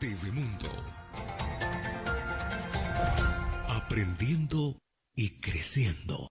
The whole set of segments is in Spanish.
TV Mundo. Aprendiendo y creciendo.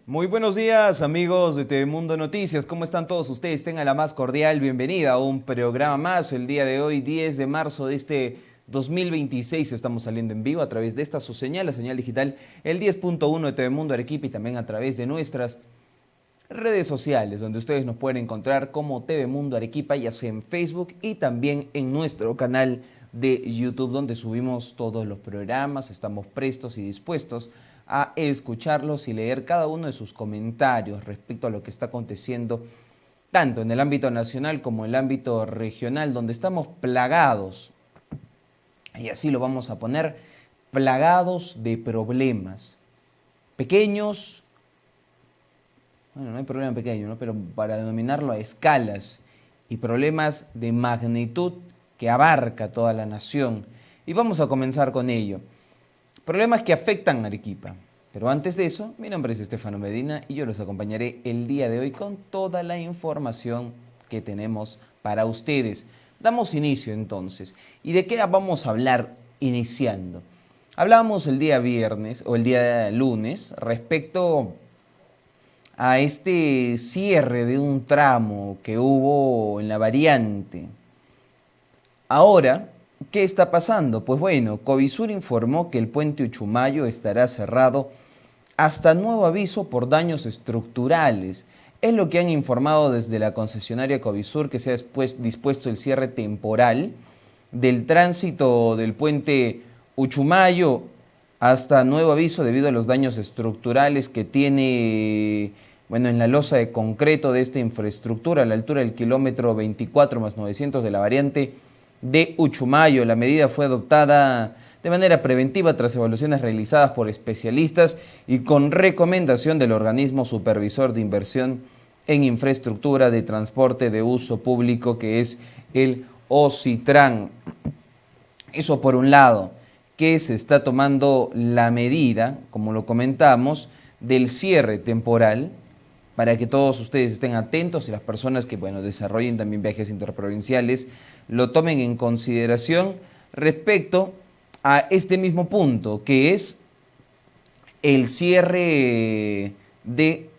Muy buenos días, amigos de TV Mundo Noticias. ¿Cómo están todos ustedes? Tengan la más cordial bienvenida a un programa más. El día de hoy, 10 de marzo de este 2026, estamos saliendo en vivo a través de esta su señal, la señal digital, el 10.1 de TV Mundo Arequipa, y también a través de nuestras redes sociales, donde ustedes nos pueden encontrar como TV Mundo Arequipa, ya sea en Facebook y también en nuestro canal de YouTube, donde subimos todos los programas. Estamos prestos y dispuestos a escucharlos y leer cada uno de sus comentarios respecto a lo que está aconteciendo tanto en el ámbito nacional como en el ámbito regional, donde estamos plagados, y así lo vamos a poner, plagados de problemas pequeños. Bueno, no hay problema pequeño, ¿no? Pero para denominarlo a escalas, y problemas de magnitud que abarca toda la nación. Y vamos a comenzar con ello. Problemas que afectan a Arequipa. Pero antes de eso, mi nombre es Estefano Medina y yo los acompañaré el día de hoy con toda la información que tenemos para ustedes. Damos inicio entonces. ¿Y de qué vamos a hablar iniciando? Hablábamos el día viernes o el día lunes respecto a este cierre de un tramo que hubo en la variante. Ahora, ¿qué está pasando? Pues bueno, Covisur informó que el puente Uchumayo estará cerrado hasta nuevo aviso por daños estructurales. Es lo que han informado desde la concesionaria Covisur, que se ha dispuesto el cierre temporal del tránsito del puente Uchumayo hasta nuevo aviso debido a los daños estructurales que tiene, bueno, en la losa de concreto de esta infraestructura a la altura del kilómetro 24 más 900 de la variante de Uchumayo. La medida fue adoptada de manera preventiva tras evaluaciones realizadas por especialistas y con recomendación del organismo supervisor de inversión en infraestructura de transporte de uso público, que es el OCITRAN. Eso por un lado, que se está tomando la medida, como lo comentamos, del cierre temporal, para que todos ustedes estén atentos y las personas que, bueno, desarrollen también viajes interprovinciales lo tomen en consideración respecto a este mismo punto, que es el cierre de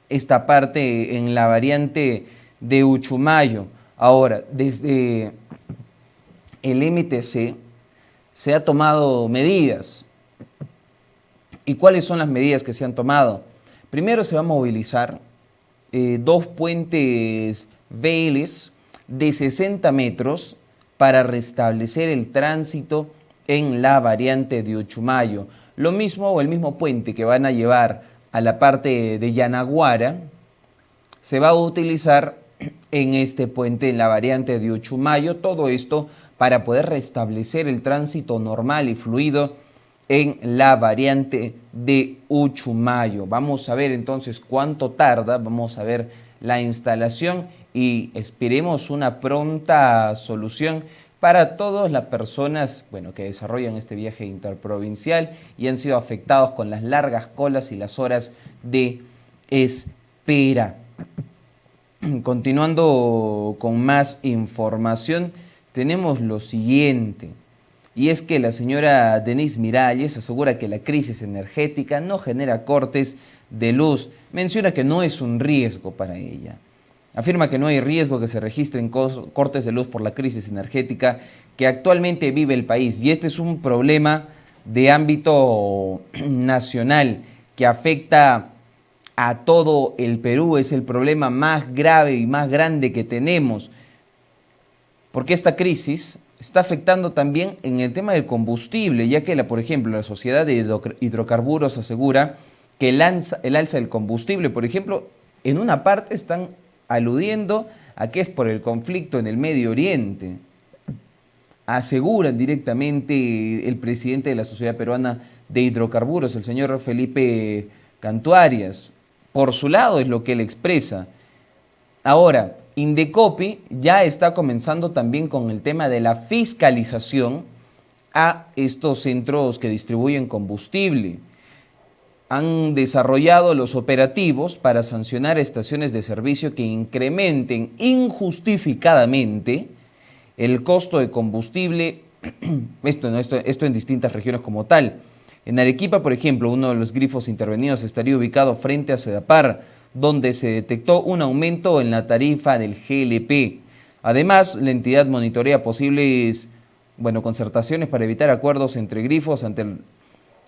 esta parte en la variante de Uchumayo. Ahora, desde el MTC se ha tomado medidas. ¿Y cuáles son las medidas que se han tomado? Primero, se va a movilizar dos puentes Vélez de 60 metros para restablecer el tránsito en la variante de Uchumayo. Lo mismo, o el mismo puente que van a llevar a la parte de Yanaguara, se va a utilizar en este puente en la variante de Uchumayo. Todo esto para poder restablecer el tránsito normal y fluido en la variante de Uchumayo. Vamos a ver entonces cuánto tarda, vamos a ver la instalación y esperemos una pronta solución para todas las personas, bueno, que desarrollan este viaje interprovincial y han sido afectados con las largas colas y las horas de espera. Continuando con más información, tenemos lo siguiente, y es que la señora Denise Miralles asegura que la crisis energética no genera cortes de luz. Menciona que no es un riesgo para ella. Afirma que no hay riesgo que se registren cortes de luz por la crisis energética que actualmente vive el país. Y este es un problema de ámbito nacional que afecta a todo el Perú. Es el problema más grave y más grande que tenemos, porque esta crisis está afectando también en el tema del combustible, ya que, por ejemplo, la Sociedad de Hidrocarburos asegura que el alza del combustible, por ejemplo, en una parte están aludiendo a que es por el conflicto en el Medio Oriente. Aseguran directamente el presidente de la Sociedad Peruana de Hidrocarburos, el señor Felipe Cantuarias. Por su lado es lo que él expresa. Ahora, Indecopi ya está comenzando también con el tema de la fiscalización a estos centros que distribuyen combustible. Han desarrollado los operativos para sancionar estaciones de servicio que incrementen injustificadamente el costo de combustible, esto en distintas regiones como tal. En Arequipa, por ejemplo, uno de los grifos intervenidos estaría ubicado frente a Sedapar, donde se detectó un aumento en la tarifa del GLP. Además, la entidad monitorea posibles concertaciones para evitar acuerdos entre grifos ante el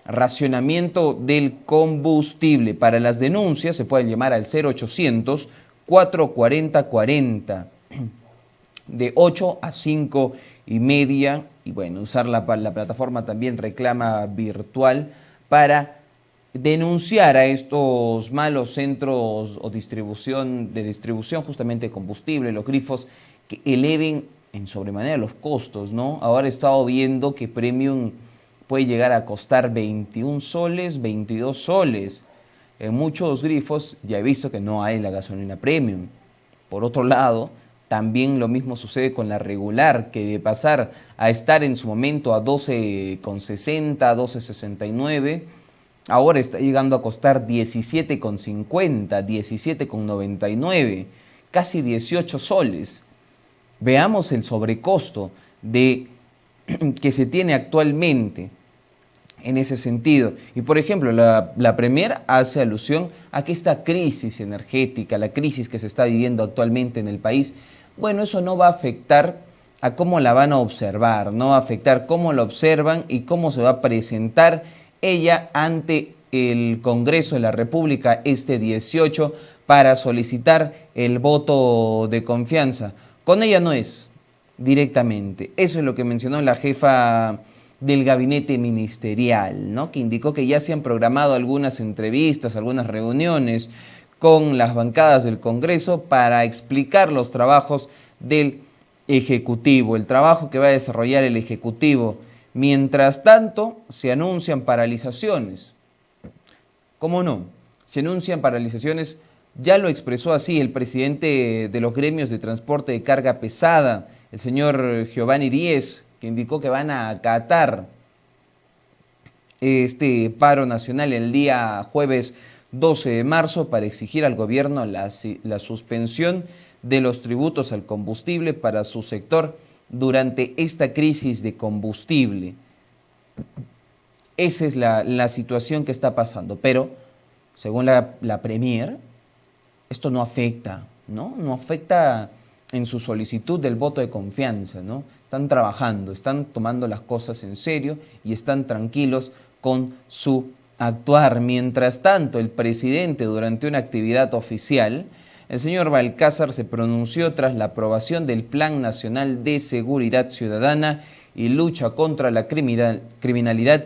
racionamiento del combustible. Para las denuncias se pueden llamar al 0800 440 40 de 8 a 5 y media y usar la plataforma también Reclama Virtual para denunciar a estos malos centros o distribución justamente de combustible, los grifos que eleven en sobremanera los costos, ¿no? Ahora he estado viendo que Premium puede llegar a costar 21 soles, 22 soles. En muchos grifos ya he visto que no hay la gasolina Premium. Por otro lado, también lo mismo sucede con la regular, que de pasar a estar en su momento a 12,60, 12,69, ahora está llegando a costar 17,50, 17,99, casi 18 soles. Veamos el sobrecosto que se tiene actualmente en ese sentido. Y por ejemplo, la Premier hace alusión a que esta crisis energética, la crisis que se está viviendo actualmente en el país, eso no va a afectar a cómo la van a observar, no va a afectar cómo la observan y cómo se va a presentar ella ante el Congreso de la República este 18 para solicitar el voto de confianza. Con ella no es directamente. Eso es lo que mencionó la jefa del gabinete ministerial, ¿no? Que indicó que ya se han programado algunas entrevistas, algunas reuniones con las bancadas del Congreso para explicar los trabajos del Ejecutivo, el trabajo que va a desarrollar el Ejecutivo. Mientras tanto, se anuncian paralizaciones. ¿Cómo no? Se anuncian paralizaciones, ya lo expresó así el presidente de los gremios de transporte de carga pesada, el señor Giovanni Díez, que indicó que van a acatar este paro nacional el día jueves 12 de marzo para exigir al gobierno la suspensión de los tributos al combustible para su sector durante esta crisis de combustible. Esa es la situación que está pasando, pero según la Premier, esto no afecta, ¿no? No afecta en su solicitud del voto de confianza, ¿no? Están trabajando, están tomando las cosas en serio y están tranquilos con su actuar. Mientras tanto, el presidente, durante una actividad oficial, el señor Balcázar se pronunció tras la aprobación del Plan Nacional de Seguridad Ciudadana y Lucha contra la Criminalidad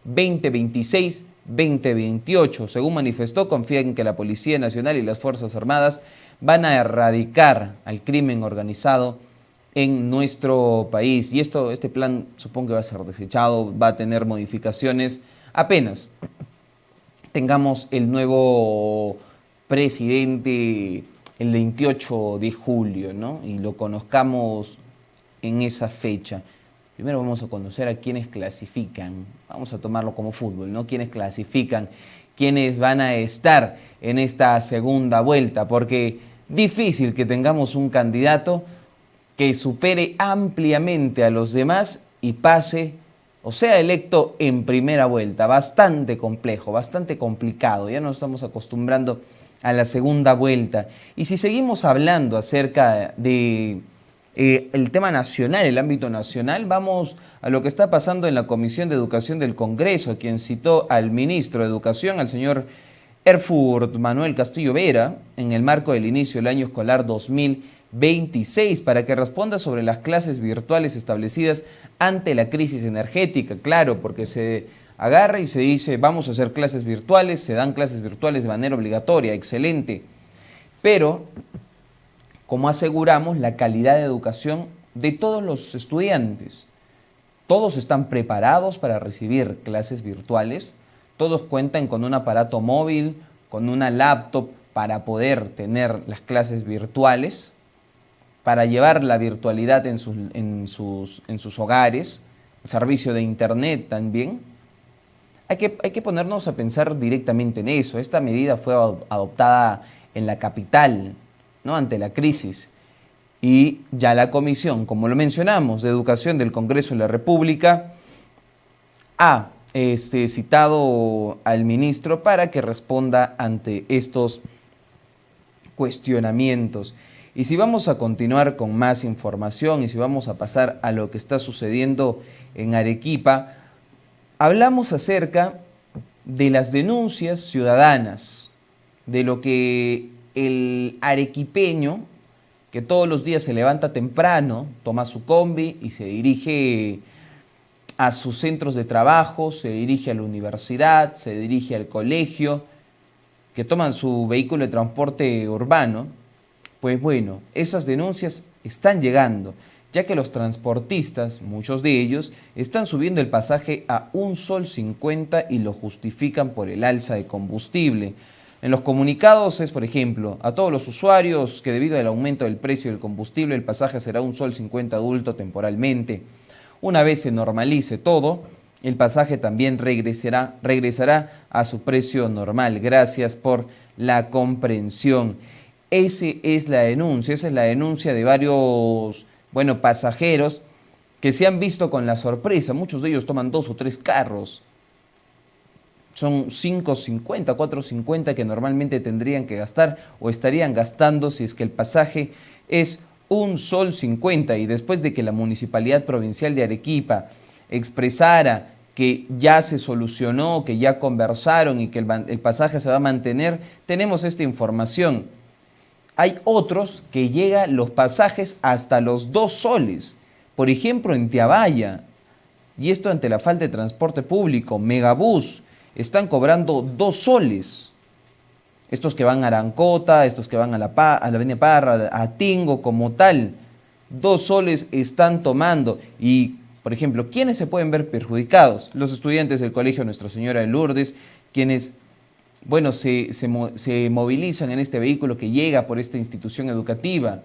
2026-2028. Según manifestó, confía en que la Policía Nacional y las Fuerzas Armadas van a erradicar al crimen organizado en nuestro país. Y este plan supongo que va a ser desechado, va a tener modificaciones apenas tengamos el nuevo presidente el 28 de julio, ¿no? Y lo conozcamos en esa fecha. Primero vamos a conocer a quienes clasifican, vamos a tomarlo como fútbol, ¿no? Quienes clasifican, quienes van a estar en esta segunda vuelta, porque difícil que tengamos un candidato que supere ampliamente a los demás y pase o sea electo en primera vuelta. Bastante complejo, bastante complicado, ya nos estamos acostumbrando a la segunda vuelta. Y si seguimos hablando acerca de el tema nacional, el ámbito nacional, vamos a lo que está pasando en la Comisión de Educación del Congreso, quien citó al ministro de Educación, al señor Erfurt Manuel Castillo Vera, en el marco del inicio del año escolar 2026, para que responda sobre las clases virtuales establecidas ante la crisis energética. Claro, porque se agarra y se dice, vamos a hacer clases virtuales, se dan clases virtuales de manera obligatoria, excelente, pero como aseguramos la calidad de educación de todos los estudiantes. Todos están preparados para recibir clases virtuales, todos cuentan con un aparato móvil, con una laptop para poder tener las clases virtuales. para llevar la virtualidad en sus hogares, el servicio de internet también. Hay que ponernos a pensar directamente en eso. Esta medida fue adoptada en la capital, ¿no?, ante la crisis. Y ya la Comisión, como lo mencionamos, de Educación del Congreso de la República ha citado al ministro para que responda ante estos cuestionamientos. Y si vamos a continuar con más información y si vamos a pasar a lo que está sucediendo en Arequipa, hablamos acerca de las denuncias ciudadanas, de lo que el arequipeño, que todos los días se levanta temprano, toma su combi y se dirige a sus centros de trabajo, se dirige a la universidad, se dirige al colegio, que toman su vehículo de transporte urbano, pues bueno, esas denuncias están llegando, ya que los transportistas, muchos de ellos, están subiendo el pasaje a 1.50 sol y lo justifican por el alza de combustible. En los comunicados es, por ejemplo, a todos los usuarios que debido al aumento del precio del combustible el pasaje será 1.50 sol adulto temporalmente. Una vez se normalice todo, el pasaje también regresará a su precio normal. Gracias por la comprensión. Esa es la denuncia de varios pasajeros que se han visto con la sorpresa. Muchos de ellos toman 2 o 3 carros. Son 5.50, 4.50 que normalmente tendrían que gastar o estarían gastando si es que el pasaje es 1.50 sol. Y después de que la Municipalidad Provincial de Arequipa expresara que ya se solucionó, que ya conversaron y que el pasaje se va a mantener, tenemos esta información. Hay otros que llegan los pasajes hasta los 2 soles. Por ejemplo, en Tiabaya, y esto ante la falta de transporte público, Megabús, están cobrando 2 soles. Estos que van a Arancota, estos que van a la Avenida Parra, a Tingo como tal, 2 soles están tomando. Y, por ejemplo, ¿quiénes se pueden ver perjudicados? Los estudiantes del Colegio Nuestra Señora de Lourdes, quienes se movilizan en este vehículo que llega por esta institución educativa.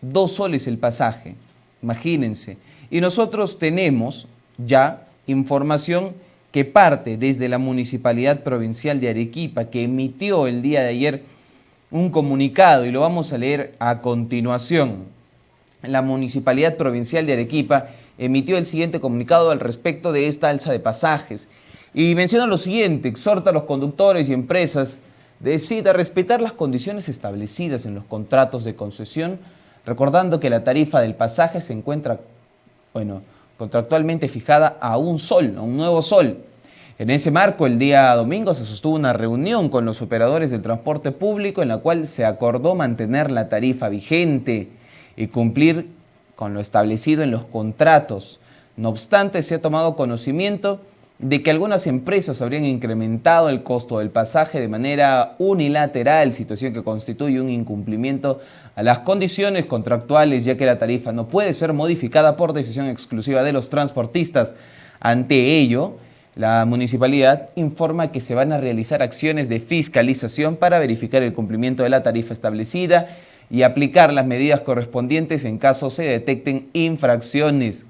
2 soles el pasaje, imagínense. Y nosotros tenemos ya información que parte desde la Municipalidad Provincial de Arequipa, que emitió el día de ayer un comunicado, y lo vamos a leer a continuación. La Municipalidad Provincial de Arequipa emitió el siguiente comunicado al respecto de esta alza de pasajes. Y menciona lo siguiente: exhorta a los conductores y empresas de SID a respetar las condiciones establecidas en los contratos de concesión, recordando que la tarifa del pasaje se encuentra, contractualmente fijada a 1 sol, a un nuevo sol. En ese marco, el día domingo se sostuvo una reunión con los operadores del transporte público en la cual se acordó mantener la tarifa vigente y cumplir con lo establecido en los contratos. No obstante, se ha tomado conocimiento de que algunas empresas habrían incrementado el costo del pasaje de manera unilateral, situación que constituye un incumplimiento a las condiciones contractuales, ya que la tarifa no puede ser modificada por decisión exclusiva de los transportistas. Ante ello, la municipalidad informa que se van a realizar acciones de fiscalización para verificar el cumplimiento de la tarifa establecida y aplicar las medidas correspondientes en caso se detecten infracciones.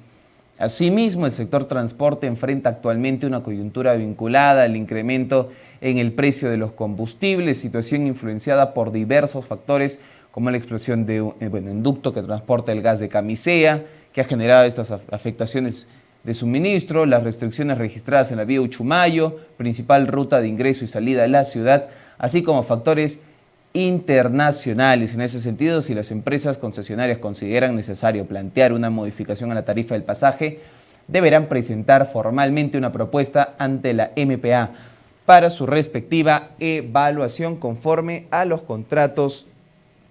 Asimismo, el sector transporte enfrenta actualmente una coyuntura vinculada al incremento en el precio de los combustibles, situación influenciada por diversos factores como la explosión de un ducto que transporta el gas de Camisea, que ha generado estas afectaciones de suministro, las restricciones registradas en la vía Uchumayo, principal ruta de ingreso y salida de la ciudad, así como factores internacionales. En ese sentido, si las empresas concesionarias consideran necesario plantear una modificación a la tarifa del pasaje, deberán presentar formalmente una propuesta ante la MPA para su respectiva evaluación conforme a los contratos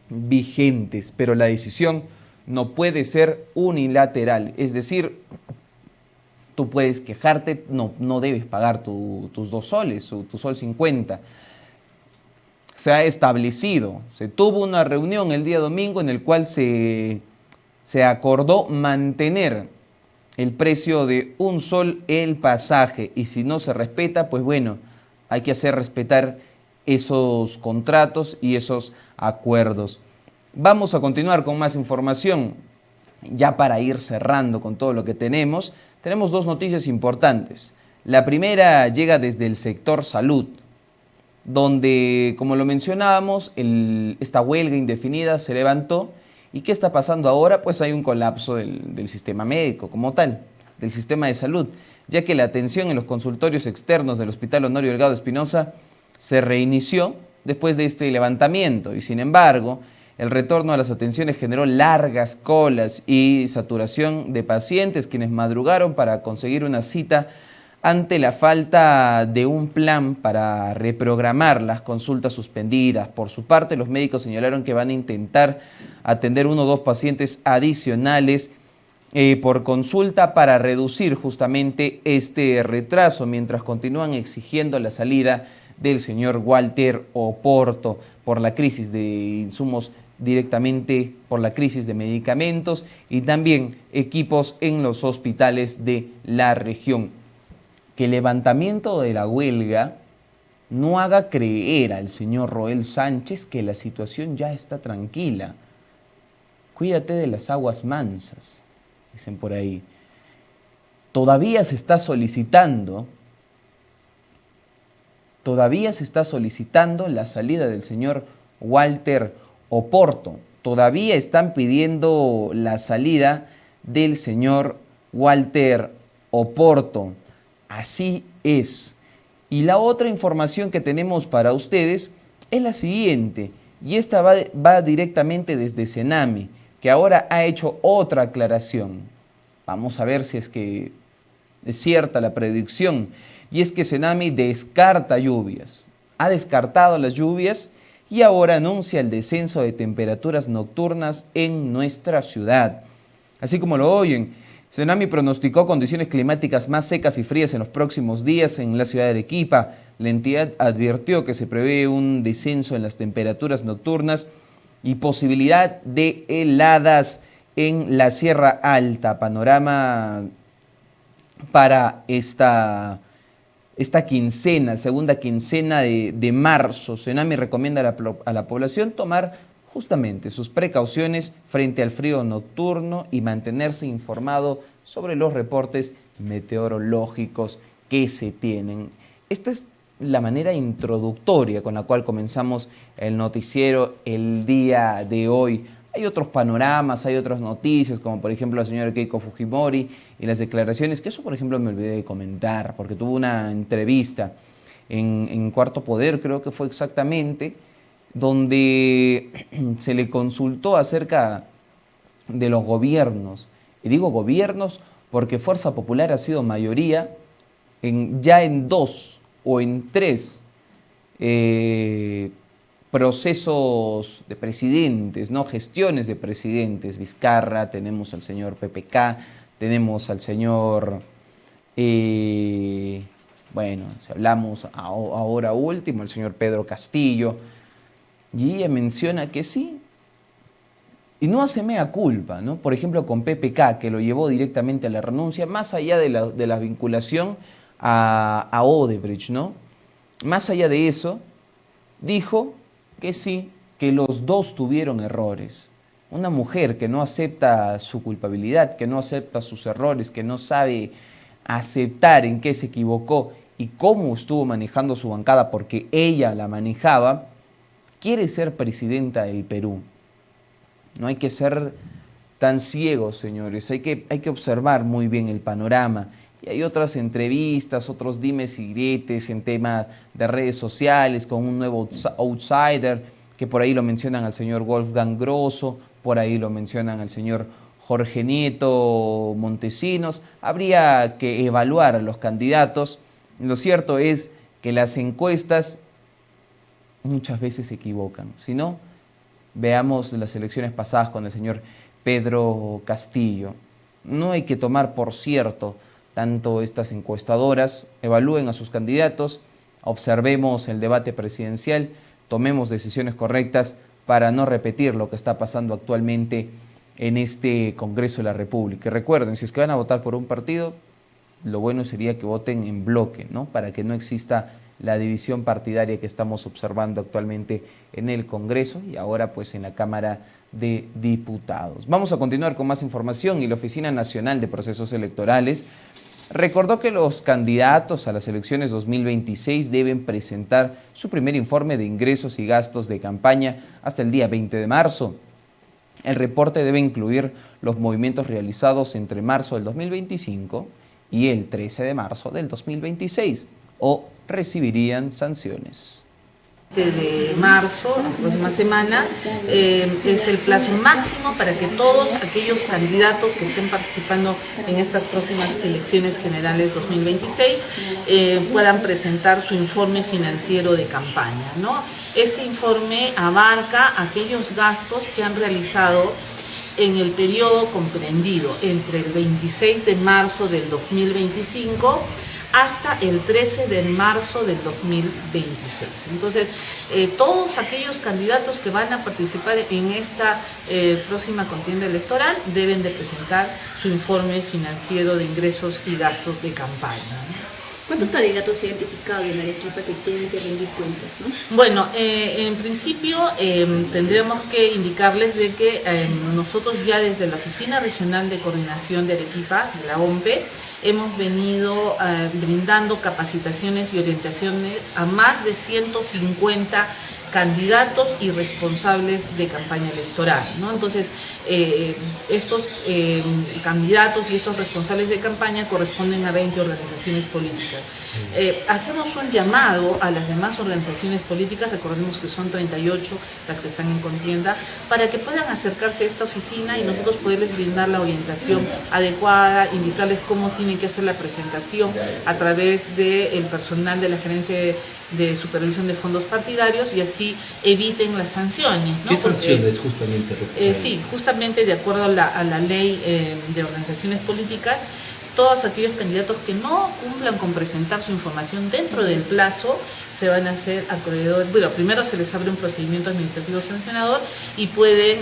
vigentes. Pero la decisión no puede ser unilateral, es decir, tú puedes quejarte, no debes pagar tus 2 soles, tu 1.50 sol. Se ha establecido, se tuvo una reunión el día domingo en el cual se acordó mantener el precio de 1 sol el pasaje, y si no se respeta, pues bueno, hay que hacer respetar esos contratos y esos acuerdos. Vamos a continuar con más información. Ya para ir cerrando con todo lo que tenemos dos noticias importantes. La primera llega desde el sector salud, donde, como lo mencionábamos, esta huelga indefinida se levantó. ¿Y qué está pasando ahora? Pues hay un colapso del sistema médico como tal, del sistema de salud, ya que la atención en los consultorios externos del Hospital Honorio Delgado Espinosa se reinició después de este levantamiento y, sin embargo, el retorno a las atenciones generó largas colas y saturación de pacientes quienes madrugaron para conseguir una cita ante la falta de un plan para reprogramar las consultas suspendidas. Por su parte, los médicos señalaron que van a intentar atender 1 o 2 pacientes adicionales por consulta para reducir justamente este retraso, mientras continúan exigiendo la salida del señor Walter Oporto por la crisis de insumos, directamente por la crisis de medicamentos y también equipos en los hospitales de la región. Que el levantamiento de la huelga no haga creer al señor Roel Sánchez que la situación ya está tranquila. Cuídate de las aguas mansas, dicen por ahí. Todavía se está solicitando la salida del señor Walter Oporto. Todavía están pidiendo la salida del señor Walter Oporto. Así es. Y la otra información que tenemos para ustedes es la siguiente, y esta va directamente desde Senami, que ahora ha hecho otra aclaración. Vamos a ver si es que es cierta la predicción. Y es que Senami descarta lluvias. Ha descartado las lluvias y ahora anuncia el descenso de temperaturas nocturnas en nuestra ciudad. Así como lo oyen, Senami pronosticó condiciones climáticas más secas y frías en los próximos días en la ciudad de Arequipa. La entidad advirtió que se prevé un descenso en las temperaturas nocturnas y posibilidad de heladas en la Sierra Alta. Panorama para esta quincena, segunda quincena de marzo. Senami recomienda a la población tomar justamente sus precauciones frente al frío nocturno y mantenerse informado sobre los reportes meteorológicos que se tienen. Esta es la manera introductoria con la cual comenzamos el noticiero el día de hoy. Hay otros panoramas, hay otras noticias, como por ejemplo la señora Keiko Fujimori y las declaraciones, que eso por ejemplo me olvidé de comentar, porque tuvo una entrevista en Cuarto Poder, creo que fue exactamente, donde se le consultó acerca de los gobiernos. Y digo gobiernos porque Fuerza Popular ha sido mayoría ya en 2 o en 3 procesos de presidentes, ¿no? Gestiones de presidentes. Vizcarra, tenemos al señor PPK, tenemos al señor, bueno, si hablamos ahora último, el señor Pedro Castillo, y ella menciona que sí, y no hace mea culpa, ¿no? Por ejemplo, con PPK, que lo llevó directamente a la renuncia, más allá de la vinculación a Odebrecht, ¿no? Más allá de eso, dijo que sí, que los dos tuvieron errores. Una mujer que no acepta su culpabilidad, que no acepta sus errores, que no sabe aceptar en qué se equivocó y cómo estuvo manejando su bancada porque ella la manejaba, quiere ser presidenta del Perú. No hay que ser tan ciegos, señores, hay que observar muy bien el panorama. Y hay otras entrevistas, otros dimes y diretes en temas de redes sociales con un nuevo outsider, que por ahí lo mencionan al señor Wolfgang Grosso, por ahí lo mencionan al señor Jorge Nieto Montesinos. Habría que evaluar a los candidatos. Lo cierto es que las encuestas muchas veces se equivocan. Si no, veamos las elecciones pasadas con el señor Pedro Castillo. No hay que tomar por cierto tanto estas encuestadoras, evalúen a sus candidatos, observemos el debate presidencial, tomemos decisiones correctas para no repetir lo que está pasando actualmente en este Congreso de la República. Y recuerden, si es que van a votar por un partido, lo bueno sería que voten en bloque, ¿no? Para que no exista la división partidaria que estamos observando actualmente en el Congreso y ahora pues en la Cámara de Diputados. Vamos a continuar con más información y la Oficina Nacional de Procesos Electorales recordó que los candidatos a las elecciones 2026 deben presentar su primer informe de ingresos y gastos de campaña hasta el día 20 de marzo. El reporte debe incluir los movimientos realizados entre marzo del 2025 y el 13 de marzo del 2026 o recibirían sanciones. De marzo, la próxima semana, es el plazo máximo para que todos aquellos candidatos que estén participando en estas próximas elecciones generales 2026 puedan presentar su informe financiero de campaña, ¿no? Este informe abarca aquellos gastos que han realizado en el periodo comprendido entre el 26 de marzo del 2025 hasta el 13 de marzo del 2026. Entonces, todos aquellos candidatos que van a participar en esta próxima contienda electoral deben de presentar su informe financiero de ingresos y gastos de campaña, ¿no? ¿Cuántos candidatos se han identificado en Arequipa que tienen que rendir cuentas, ¿no? Bueno, en principio tendríamos que indicarles de que nosotros ya desde la Oficina Regional de Coordinación de Arequipa, de la OMPE, hemos venido brindando capacitaciones y orientaciones a más de 150 candidatos y responsables de campaña electoral, ¿no? Entonces, estos candidatos y estos responsables de campaña corresponden a 20 organizaciones políticas. Hacemos un llamado a las demás organizaciones políticas, recordemos que son 38 las que están en contienda, para que puedan acercarse a esta oficina y nosotros poderles brindar la orientación adecuada, indicarles cómo tienen que hacer la presentación a través del personal de la Gerencia de Supervisión de Fondos Partidarios y así eviten las sanciones, ¿no? ¿Qué sanciones justamente? Sí, justamente de acuerdo a la ley de organizaciones políticas, todos aquellos candidatos que no cumplan con presentar su información dentro del plazo se van a hacer acreedores. Bueno, primero se les abre un procedimiento administrativo sancionador y pueden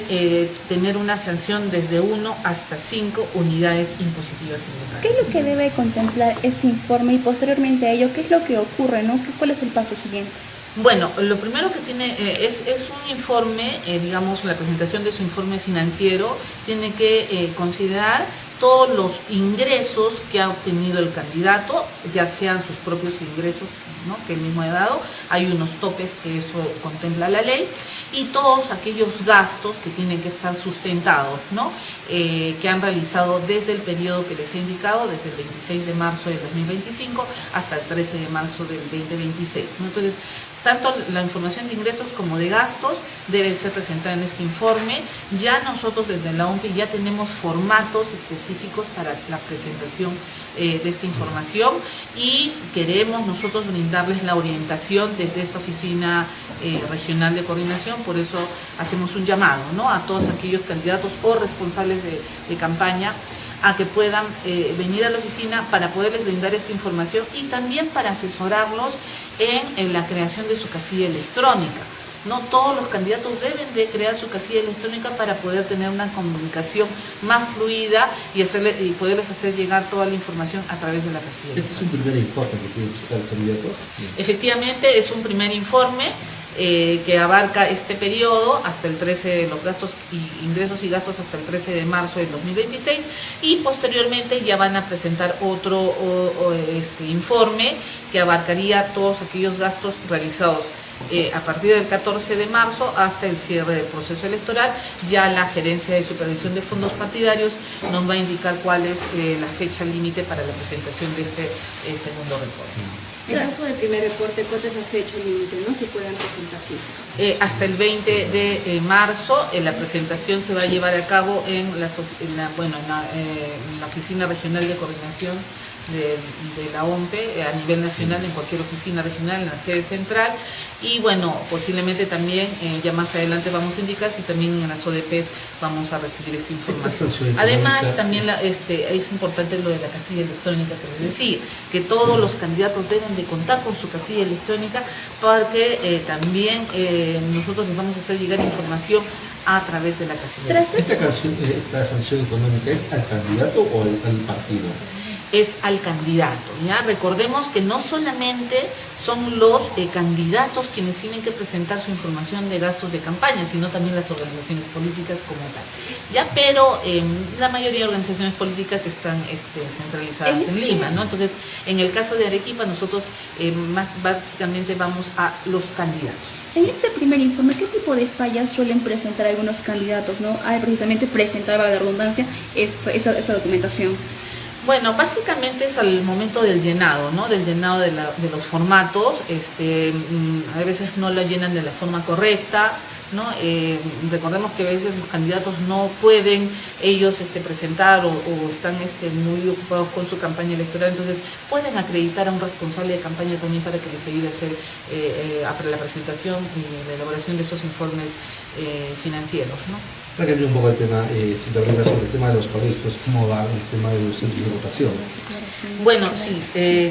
tener una sanción desde 1 hasta 5 unidades impositivas tributarias. ¿Qué es lo que debe contemplar este informe y posteriormente a ello, qué es lo que ocurre, ¿no? ¿Cuál es el paso siguiente? Bueno, lo primero que tiene es un informe, digamos, la presentación de su informe financiero tiene que considerar todos los ingresos que ha obtenido el candidato, ya sean sus propios ingresos, ¿no?, que él mismo ha dado, hay unos topes que eso contempla la ley, y todos aquellos gastos que tienen que estar sustentados, ¿no?, que han realizado desde el periodo que les he indicado, desde el 26 de marzo del 2025 hasta el 13 de marzo del 2026, ¿no? Entonces, tanto la información de ingresos como de gastos debe ser presentada en este informe. Ya nosotros desde la OMPE ya tenemos formatos específicos para la presentación de esta información y queremos nosotros brindarles la orientación desde esta oficina regional de coordinación. Por eso hacemos un llamado, ¿no?, a todos aquellos candidatos o responsables de campaña a que puedan venir a la oficina para poderles brindar esta información y también para asesorarlos en la creación de su casilla electrónica. No todos los candidatos deben de crear su casilla electrónica para poder tener una comunicación más fluida y poderles hacer llegar toda la información a través de la casilla electrónica. ¿Este es un primer informe que tienen que presentar los candidatos? Efectivamente, es un primer informe que abarca este periodo hasta el 13 de los gastos y ingresos y gastos hasta el 13 de marzo del 2026 y posteriormente ya van a presentar otro informe que abarcaría todos aquellos gastos realizados a partir del 14 de marzo hasta el cierre del proceso electoral. Ya la Gerencia de Supervisión de Fondos Partidarios nos va a indicar cuál es la fecha límite para la presentación de este segundo reporte. En caso del primer reporte, ¿cuál es la fecha límite, ¿no?, que puedan presentarse? Hasta el 20 de marzo la presentación se va a llevar a cabo en la Oficina Regional de Coordinación de la OMPE a nivel nacional, en cualquier oficina regional, en la sede central, y bueno, posiblemente también ya más adelante vamos a indicar si también en las ODPs vamos a recibir esta información. Además, también es importante lo de la casilla electrónica que les decía, que todos los candidatos deben de contar con su casilla electrónica porque también nosotros les vamos a hacer llegar información a través de la casilla electrónica. ¿Esta sanción económica es al candidato o al partido? es al candidato, ¿ya? Recordemos que no solamente son los candidatos quienes tienen que presentar su información de gastos de campaña, sino también las organizaciones políticas como tal, ¿ya? Pero la mayoría de organizaciones políticas están centralizadas en Lima, ¿no? Entonces, en el caso de Arequipa, nosotros básicamente vamos a los candidatos. En este primer informe, ¿qué tipo de fallas suelen presentar algunos candidatos, ¿no? Precisamente presentar, a la redundancia, esa documentación. Bueno, básicamente es al momento del llenado, ¿no? Del llenado de los formatos. A veces no lo llenan de la forma correcta, ¿no? Recordemos que a veces los candidatos no pueden ellos presentar o están muy ocupados con su campaña electoral, entonces pueden acreditar a un responsable de campaña también para que les ayude a hacer la presentación y la elaboración de esos informes financieros, ¿no? Para que hable un poco el tema, sobre el tema de los colegios, ¿cómo va el tema de los centros de votación? Bueno, sí,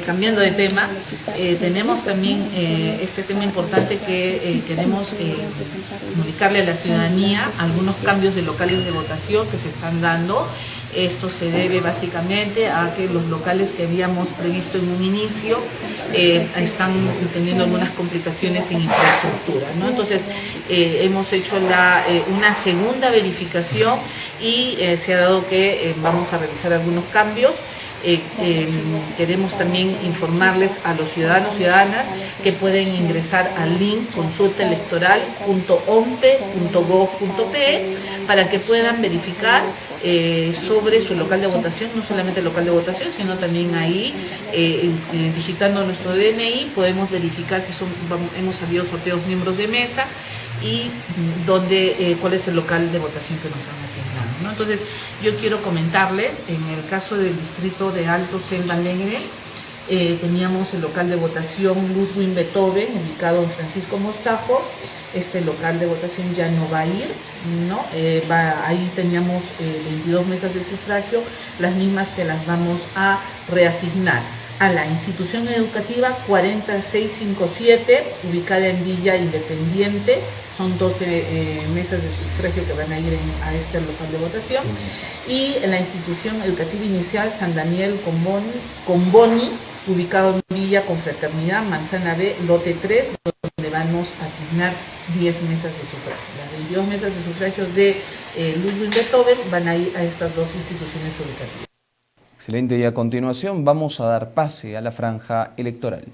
cambiando de tema, tenemos también este tema importante que queremos comunicarle a la ciudadanía algunos cambios de locales de votación que se están dando. Esto se debe básicamente a que los locales que habíamos previsto en un inicio están teniendo algunas complicaciones en infraestructura, ¿no? Entonces, hemos hecho una segunda verificación y se ha dado que vamos a realizar algunos cambios. Queremos también informarles a los ciudadanos y ciudadanas que pueden ingresar al link consultaelectoral.ompe.gov.pe para que puedan verificar sobre su local de votación, no solamente el local de votación, sino también ahí, digitando nuestro DNI, podemos verificar si hemos salido sorteos miembros de mesa y cuál es el local de votación que nos han asignado, ¿no? Entonces, yo quiero comentarles, en el caso del distrito de Alto Selva Alegre, teníamos el local de votación Ludwig Beethoven, ubicado en Francisco Mostajo. Este local de votación ya no va a ir, ¿no? Ahí teníamos 22 mesas de sufragio, las mismas que las vamos a reasignar a la institución educativa 4657, ubicada en Villa Independiente. Son 12 mesas de sufragio que van a ir a este local de votación. Y en la institución educativa inicial San Daniel Comboni, ubicado en Villa Confraternidad, Manzana B, lote 3, donde vamos a asignar 10 mesas de sufragio. Las 22 mesas de sufragio de Ludwig Beethoven van a ir a estas dos instituciones educativas. Excelente, y a continuación vamos a dar pase a la franja electoral.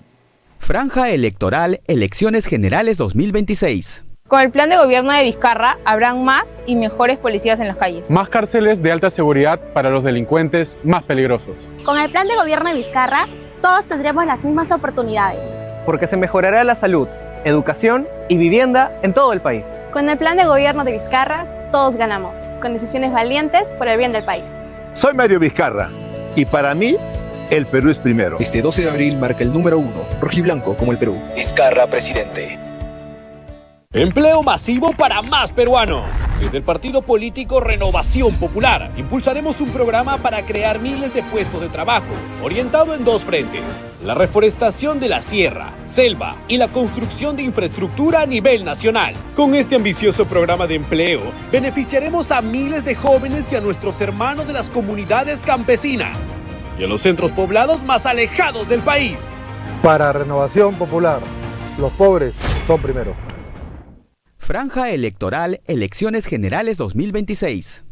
Franja electoral, elecciones generales 2026. Con el plan de gobierno de Vizcarra, habrán más y mejores policías en las calles. Más cárceles de alta seguridad para los delincuentes más peligrosos. Con el plan de gobierno de Vizcarra, todos tendremos las mismas oportunidades. Porque se mejorará la salud, educación y vivienda en todo el país. Con el plan de gobierno de Vizcarra, todos ganamos, con decisiones valientes por el bien del país. Soy Mario Vizcarra y para mí, el Perú es primero. Este 12 de abril marca el número 1, rojiblanco como el Perú. Vizcarra, presidente. Empleo masivo para más peruanos. Desde el partido político Renovación Popular, impulsaremos un programa para crear miles de puestos de trabajo, orientado en dos frentes: la reforestación de la sierra, selva y la construcción de infraestructura a nivel nacional. Con este ambicioso programa de empleo, beneficiaremos a miles de jóvenes y a nuestros hermanos de las comunidades campesinas y a los centros poblados más alejados del país. Para Renovación Popular, los pobres son primero. Franja electoral, elecciones generales 2026.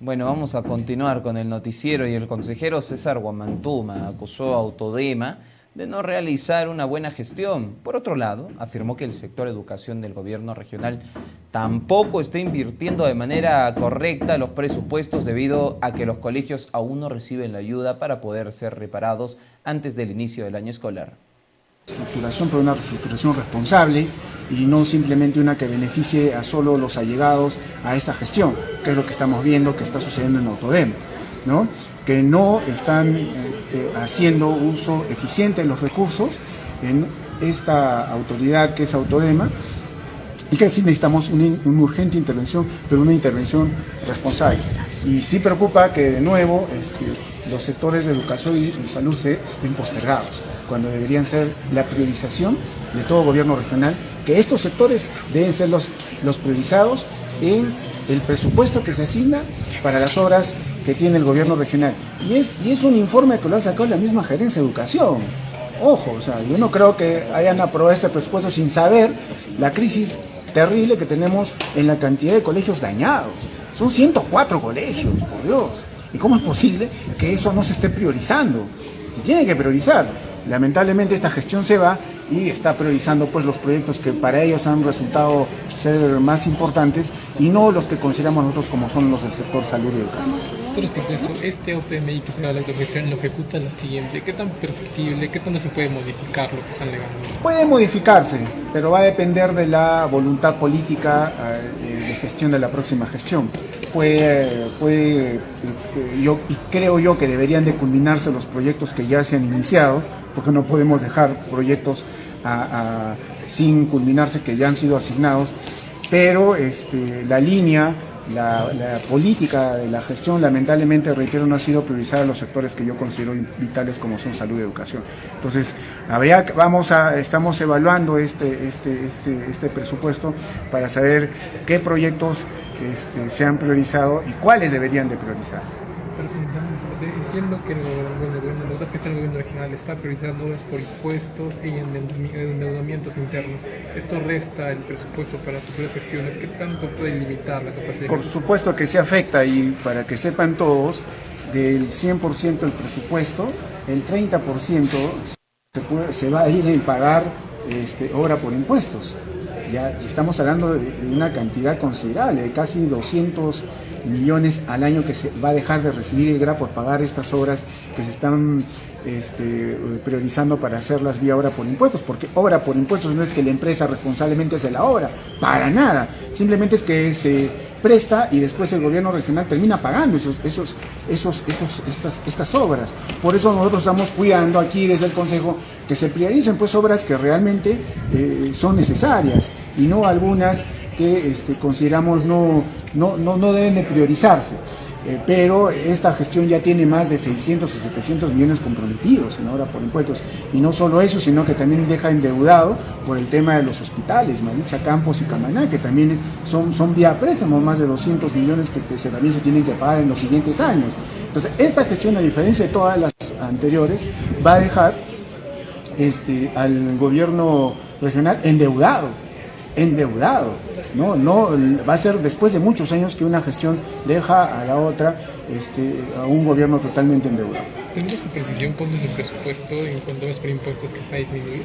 Bueno, vamos a continuar con el noticiero y el consejero César Guamantuma acusó a Autodema de no realizar una buena gestión. Por otro lado, afirmó que el sector educación del gobierno regional tampoco está invirtiendo de manera correcta los presupuestos debido a que los colegios aún no reciben la ayuda para poder ser reparados antes del inicio del año escolar. Reestructuración, pero una reestructuración responsable y no simplemente una que beneficie a solo los allegados a esta gestión, que es lo que estamos viendo que está sucediendo en Autodema, ¿no? Que no están haciendo uso eficiente de los recursos en esta autoridad que es Autodema, y que sí necesitamos una urgente intervención, pero una intervención responsable. Y sí preocupa que de nuevo los sectores de educación y salud estén postergados, cuando deberían ser la priorización de todo gobierno regional, que estos sectores deben ser los priorizados en el presupuesto que se asigna para las obras que tiene el gobierno regional. Y es un informe que lo ha sacado la misma gerencia de educación. Ojo, o sea, yo no creo que hayan aprobado este presupuesto sin saber la crisis terrible que tenemos en la cantidad de colegios dañados. Son 104 colegios, por Dios. ¿Y cómo es posible que eso no se esté priorizando? Se tiene que priorizar. Lamentablemente esta gestión se va y está priorizando pues los proyectos que para ellos han resultado ser más importantes y no los que consideramos nosotros como son los del sector salud y educación. Respecto a eso, este OPMI que juega la autogestión lo ejecuta la siguiente. ¿Qué tan perfectible, qué tanto se puede modificar lo que están legando? Puede modificarse, pero va a depender de la voluntad política de gestión de la próxima gestión. Creo yo que deberían de culminarse los proyectos que ya se han iniciado, porque no podemos dejar proyectos sin culminarse que ya han sido asignados, pero la línea, la política de la gestión, lamentablemente, reitero, no ha sido priorizar a los sectores que yo considero vitales como son salud y educación. Entonces, estamos evaluando este presupuesto para saber qué proyectos se han priorizado y cuáles deberían de priorizarse. Entiendo que el gobierno regional está priorizando obras por impuestos y endeudamientos internos. Esto resta el presupuesto para futuras gestiones. ¿Qué tanto puede limitar la capacidad de Por supuesto que se afecta, y para que sepan todos, del 100% del presupuesto, el 30% se va a ir en pagar obra por impuestos. Ya estamos hablando de una cantidad considerable, de casi 200 millones al año que se va a dejar de recibir el GRA por pagar estas obras que se están priorizando para hacerlas vía obra por impuestos, porque obra por impuestos no es que la empresa responsablemente hace la obra, para nada, simplemente es que se presta y después el gobierno regional termina pagando estas obras. Por eso nosotros estamos cuidando aquí desde el Consejo que se prioricen pues obras que realmente son necesarias y no algunas que consideramos no deben de priorizarse. Pero esta gestión ya tiene más de 600 y 700 millones comprometidos en obra por impuestos. Y no solo eso, sino que también deja endeudado por el tema de los hospitales, Maritza, Campos y Camaná, que también son vía préstamo, más de 200 millones que también se tienen que pagar en los siguientes años. Entonces, esta gestión, a diferencia de todas las anteriores, va a dejar al gobierno regional endeudado, no va a ser después de muchos años que una gestión deja a la otra a un gobierno totalmente endeudado. ¿Tendría su precisión cuánto es el presupuesto en cuanto a los preimpuestos que está a disminuir?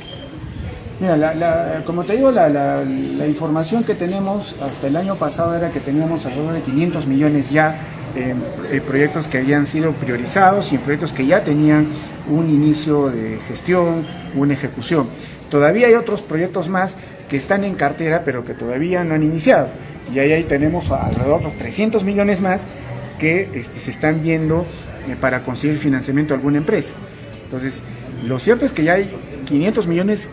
Mira, como te digo, la información que tenemos hasta el año pasado era que teníamos alrededor de 500 millones ya en proyectos que habían sido priorizados y en proyectos que ya tenían un inicio de gestión, una ejecución. Todavía hay otros proyectos más que están en cartera, pero que todavía no han iniciado. Y ahí tenemos alrededor de 300 millones más que se están viendo para conseguir financiamiento de alguna empresa. Entonces, lo cierto es que ya hay 500 millones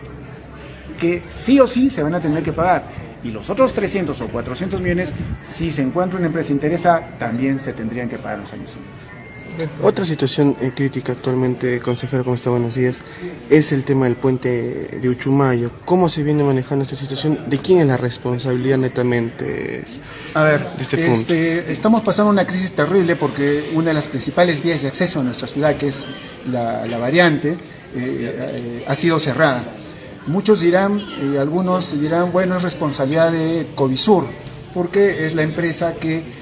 que sí o sí se van a tener que pagar. Y los otros 300 o 400 millones, si se encuentra una empresa interesa, también se tendrían que pagar los años siguientes. Otra situación crítica actualmente, consejero, ¿cómo está? Buenos días, es el tema del puente de Uchumayo. ¿Cómo se viene manejando esta situación? ¿De quién es la responsabilidad netamente de este punto? Estamos pasando una crisis terrible porque una de las principales vías de acceso a nuestra ciudad, que es la variante, ha sido cerrada. Muchos dirán, algunos dirán, bueno, es responsabilidad de Covisur, porque es la empresa que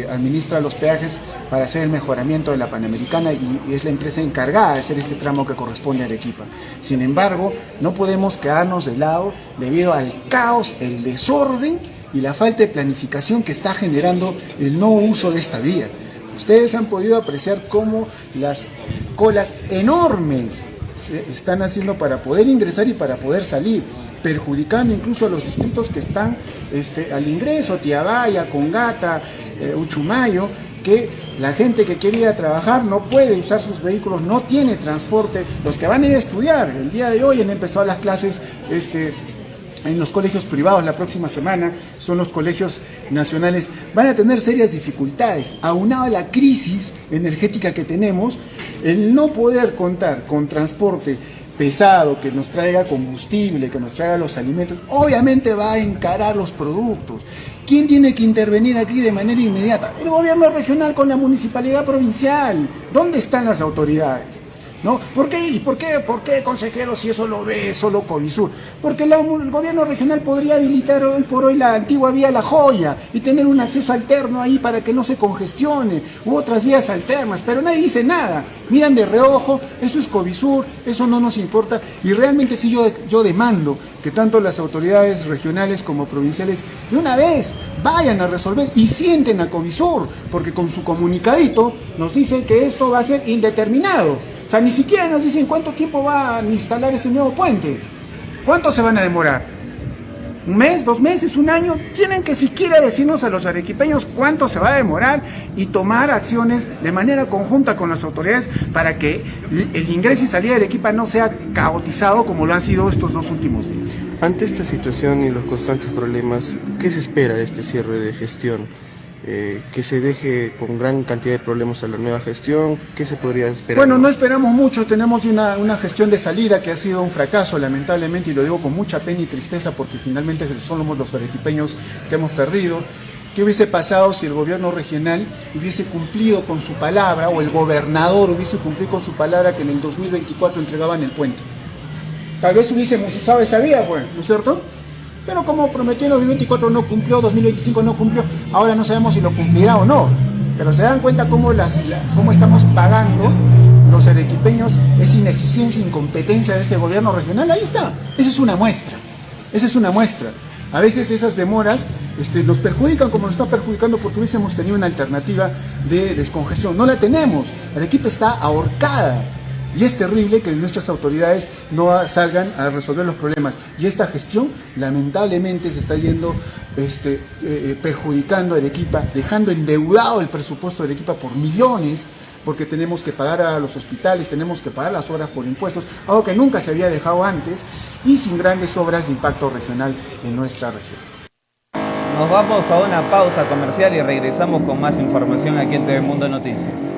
administra los peajes para hacer el mejoramiento de la Panamericana y es la empresa encargada de hacer este tramo que corresponde a Arequipa. Sin embargo, no podemos quedarnos de lado debido al caos, el desorden y la falta de planificación que está generando el no uso de esta vía. Ustedes han podido apreciar cómo las colas enormes se están haciendo para poder ingresar y para poder salir, perjudicando incluso a los distritos que están al ingreso, Tiabaya, Congata, Uchumayo, que la gente que quiere ir a trabajar no puede usar sus vehículos, no tiene transporte. Los que van a ir a estudiar, el día de hoy han empezado las clases en los colegios privados la próxima semana, son los colegios nacionales, van a tener serias dificultades, aunado a la crisis energética que tenemos, el no poder contar con transporte pesado, que nos traiga combustible, que nos traiga los alimentos, obviamente va a encarar los productos. ¿Quién tiene que intervenir aquí de manera inmediata? El gobierno regional con la municipalidad provincial. ¿Dónde están las autoridades? ¿No? ¿Por qué? ¿Y por qué, consejero, si eso lo ve solo Covisur? Porque el gobierno regional podría habilitar hoy por hoy la antigua vía La Joya y tener un acceso alterno ahí para que no se congestione, u otras vías alternas, pero nadie dice nada. Miran de reojo, eso es Covisur, eso no nos importa, y realmente sí yo demando que tanto las autoridades regionales como provinciales de una vez vayan a resolver y sienten a Covisur, porque con su comunicadito nos dicen que esto va a ser indeterminado. O sea, ni siquiera nos dicen cuánto tiempo va a instalar ese nuevo puente. ¿Cuánto se van a demorar? ¿Un mes, 2 meses, 1 año? Tienen que siquiera decirnos a los arequipeños cuánto se va a demorar y tomar acciones de manera conjunta con las autoridades para que el ingreso y salida de Arequipa no sea caotizado como lo han sido estos 2 últimos días. Ante esta situación y los constantes problemas, ¿qué se espera de este cierre de gestión? Que se deje con gran cantidad de problemas a la nueva gestión, ¿qué se podría esperar? Bueno, no esperamos mucho, tenemos una gestión de salida que ha sido un fracaso, lamentablemente, y lo digo con mucha pena y tristeza porque finalmente somos los arequipeños que hemos perdido. ¿Qué hubiese pasado si el gobierno regional hubiese cumplido con su palabra, o el gobernador hubiese cumplido con su palabra que en el 2024 entregaban el puente? Tal vez hubiésemos usado esa vía, pues, ¿no es cierto? Pero como prometió en 2024 no cumplió, 2025 no cumplió, ahora no sabemos si lo cumplirá o no. Pero se dan cuenta cómo estamos pagando los arequipeños esa ineficiencia e incompetencia de este gobierno regional. Ahí está, esa es una muestra, A veces esas demoras nos perjudican como nos está perjudicando porque hubiésemos tenido una alternativa de descongestión. No la tenemos, Arequipa está ahorcada. Y es terrible que nuestras autoridades no salgan a resolver los problemas. Y esta gestión, lamentablemente, se está yendo perjudicando a Arequipa, dejando endeudado el presupuesto de Arequipa por millones, porque tenemos que pagar a los hospitales, tenemos que pagar las obras por impuestos, algo que nunca se había dejado antes, y sin grandes obras de impacto regional en nuestra región. Nos vamos a una pausa comercial y regresamos con más información aquí en TV Mundo Noticias.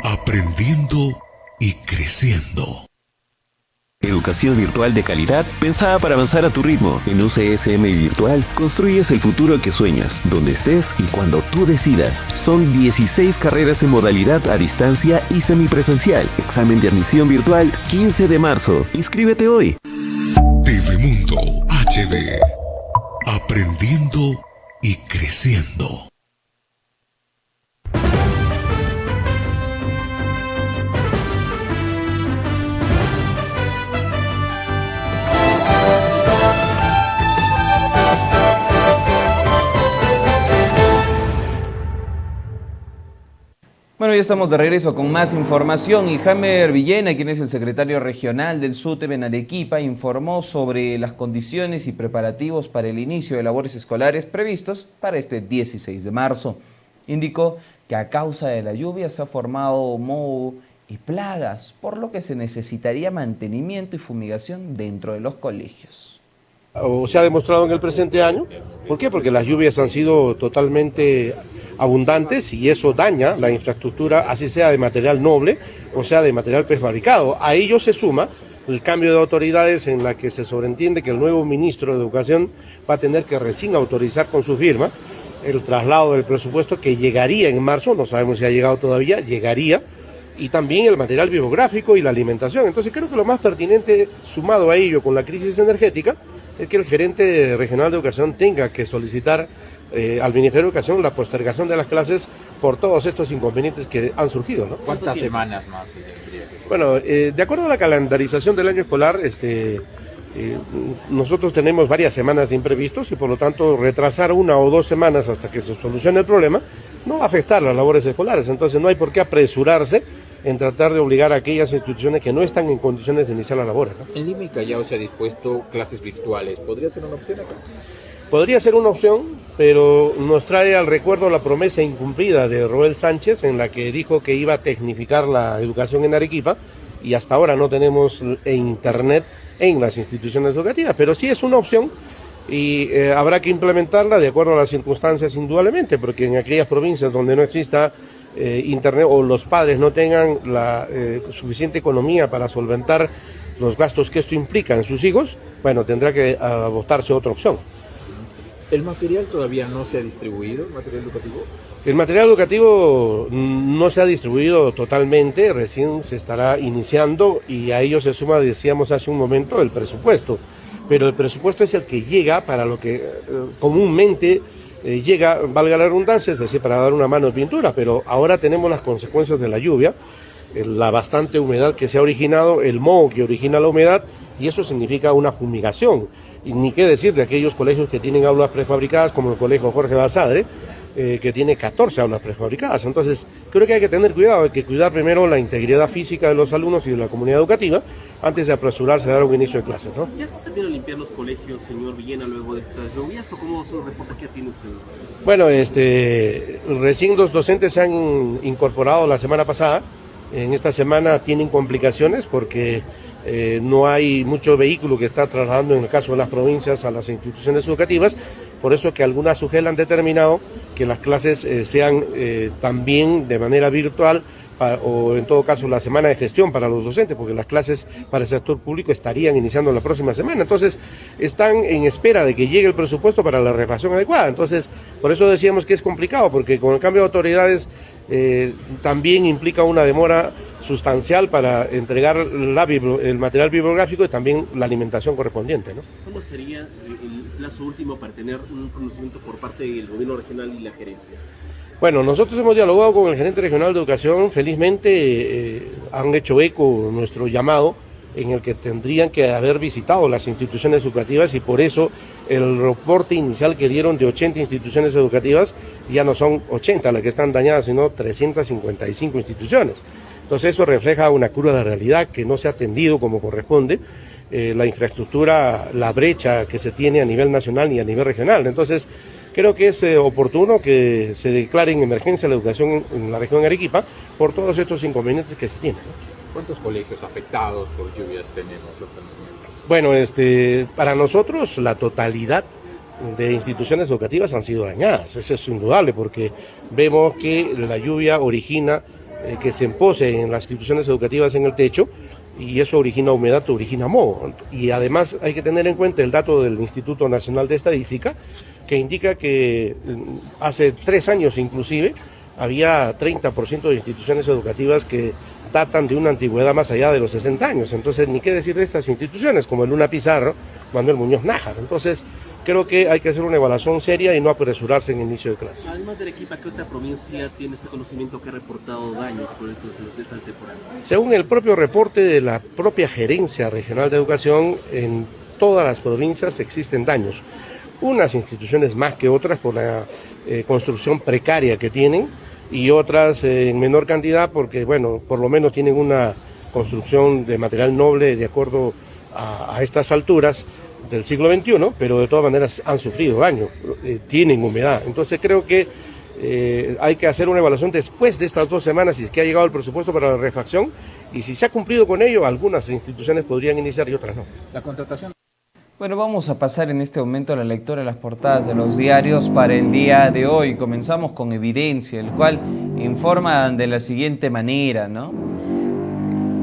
Aprendiendo y creciendo. Educación virtual de calidad pensada para avanzar a tu ritmo. En UCSM Virtual construyes el futuro que sueñas, donde estés y cuando tú decidas. Son 16 carreras en modalidad a distancia y semipresencial. Examen de admisión virtual 15 de marzo. Inscríbete hoy. TV Mundo HD. Aprendiendo y creciendo. Bueno, ya estamos de regreso con más información y Jamer Villena, quien es el secretario regional del SUTEP en Arequipa, informó sobre las condiciones y preparativos para el inicio de labores escolares previstos para este 16 de marzo. Indicó que a causa de la lluvia se ha formado moho y plagas, por lo que se necesitaría mantenimiento y fumigación dentro de los colegios. O se ha demostrado en el presente año. ¿Por qué? Porque las lluvias han sido totalmente abundantes y eso daña la infraestructura, así sea de material noble o sea de material prefabricado. A ello se suma el cambio de autoridades en la que se sobreentiende que el nuevo ministro de Educación va a tener que recién autorizar con su firma el traslado del presupuesto que llegaría en marzo, no sabemos si ha llegado todavía, llegaría, y también el material bibliográfico y la alimentación. Entonces creo que lo más pertinente, sumado a ello con la crisis energética, es que el gerente regional de educación tenga que solicitar al Ministerio de Educación la postergación de las clases por todos estos inconvenientes que han surgido, ¿no? ¿Cuántas semanas más? Bueno, de acuerdo a la calendarización del año escolar, nosotros tenemos varias semanas de imprevistos y por lo tanto retrasar 1 o 2 semanas hasta que se solucione el problema no va a afectar las labores escolares. Entonces no hay por qué apresurarse en tratar de obligar a aquellas instituciones que no están en condiciones de iniciar las labores, ¿no? En Lima y Callao se ha dispuesto clases virtuales. ¿Podría ser una opción acá? Podría ser una opción, pero nos trae al recuerdo la promesa incumplida de Roel Sánchez, en la que dijo que iba a tecnificar la educación en Arequipa, y hasta ahora no tenemos internet en las instituciones educativas, pero sí es una opción y habrá que implementarla de acuerdo a las circunstancias indudablemente, porque en aquellas provincias donde no exista internet o los padres no tengan la suficiente economía para solventar los gastos que esto implica en sus hijos, bueno, tendrá que adoptarse otra opción. ¿El material todavía no se ha distribuido, el material educativo? El material educativo no se ha distribuido totalmente, recién se estará iniciando y a ello se suma, decíamos hace un momento, el presupuesto. Pero el presupuesto es el que llega para lo que comúnmente llega, valga la redundancia, es decir, para dar una mano de pintura, pero ahora tenemos las consecuencias de la lluvia, la bastante humedad que se ha originado, el moho que origina la humedad, y eso significa una fumigación. Y ni qué decir de aquellos colegios que tienen aulas prefabricadas, como el colegio Jorge Basadre, que tiene 14 aulas prefabricadas. Entonces, creo que hay que tener cuidado, hay que cuidar primero la integridad física de los alumnos y de la comunidad educativa, antes de apresurarse a dar un inicio de clases, ¿no? ¿Ya se terminó de limpiar los colegios, señor Villena, luego de estas lluvias, o cómo son los reportes que tiene usted? Bueno, recién los docentes se han incorporado la semana pasada. En esta semana tienen complicaciones porque no hay mucho vehículo que está trasladando, en el caso de las provincias, a las instituciones educativas. Por eso que algunas UGEL han determinado que las clases sean también de manera virtual, o en todo caso la semana de gestión para los docentes, porque las clases para el sector público estarían iniciando la próxima semana. Entonces, están en espera de que llegue el presupuesto para la refacción adecuada. Entonces, por eso decíamos que es complicado, porque con el cambio de autoridades también implica una demora sustancial para entregar el material bibliográfico y también la alimentación correspondiente, ¿no? ¿Cómo sería el plazo último para tener un conocimiento por parte del gobierno regional y la gerencia? Bueno, nosotros hemos dialogado con el gerente regional de educación, felizmente han hecho eco nuestro llamado en el que tendrían que haber visitado las instituciones educativas y por eso el reporte inicial que dieron de 80 instituciones educativas ya no son 80 las que están dañadas, sino 355 instituciones. Entonces eso refleja una cruda realidad que no se ha atendido como corresponde, la infraestructura, la brecha que se tiene a nivel nacional y a nivel regional. Entonces, creo que es oportuno que se declare en emergencia la educación en la región de Arequipa por todos estos inconvenientes que se tienen, ¿no? ¿Cuántos colegios afectados por lluvias tenemos hasta el momento? Bueno, para nosotros la totalidad de instituciones educativas han sido dañadas, eso es indudable, porque vemos que la lluvia origina que se empose en las instituciones educativas en el techo, y eso origina humedad, origina moho. Y además hay que tener en cuenta el dato del Instituto Nacional de Estadística, que indica que hace 3 años inclusive había 30% de instituciones educativas que datan de una antigüedad más allá de los 60 años. Entonces, ni qué decir de estas instituciones, como el Luna Pizarro, Manuel Muñoz Nájar. Entonces, creo que hay que hacer una evaluación seria y no apresurarse en el inicio de clases. Además de Arequipa, ¿qué otra provincia tiene este conocimiento que ha reportado daños por esta temporada? Según el propio reporte de la propia Gerencia Regional de Educación, en todas las provincias existen daños. Unas instituciones más que otras por la construcción precaria que tienen, y otras en menor cantidad porque, bueno, por lo menos tienen una construcción de material noble de acuerdo a estas alturas del siglo XXI, pero de todas maneras han sufrido daño, tienen humedad. Entonces creo que hay que hacer una evaluación después de estas 2 semanas, si es que ha llegado el presupuesto para la refacción, y si se ha cumplido con ello, algunas instituciones podrían iniciar y otras no. La contratación. Bueno, vamos a pasar en este momento a la lectura de las portadas de los diarios para el día de hoy. Comenzamos con Evidencia, el cual informa de la siguiente manera, ¿no?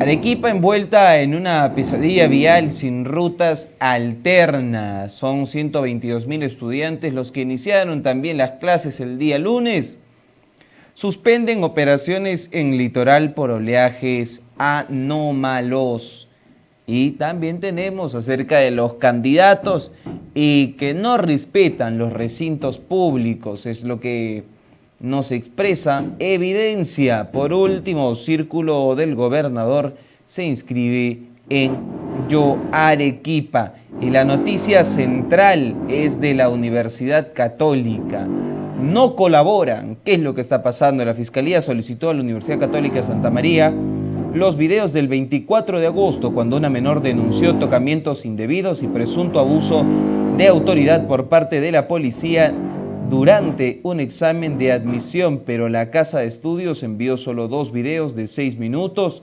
Arequipa envuelta en una pesadilla vial sin rutas alternas. Son 122.000 estudiantes los que iniciaron también las clases el día lunes. Suspenden operaciones en litoral por oleajes anómalos. Y también tenemos acerca de los candidatos y que no respetan los recintos públicos, es lo que nos expresa Evidencia. Por último, Círculo del Gobernador se inscribe en Yo Arequipa. Y la noticia central es de la Universidad Católica. No colaboran. ¿Qué es lo que está pasando? La Fiscalía solicitó a la Universidad Católica de Santa María los videos del 24 de agosto, cuando una menor denunció tocamientos indebidos y presunto abuso de autoridad por parte de la policía durante un examen de admisión, pero la Casa de Estudios envió solo 2 videos de 6 minutos.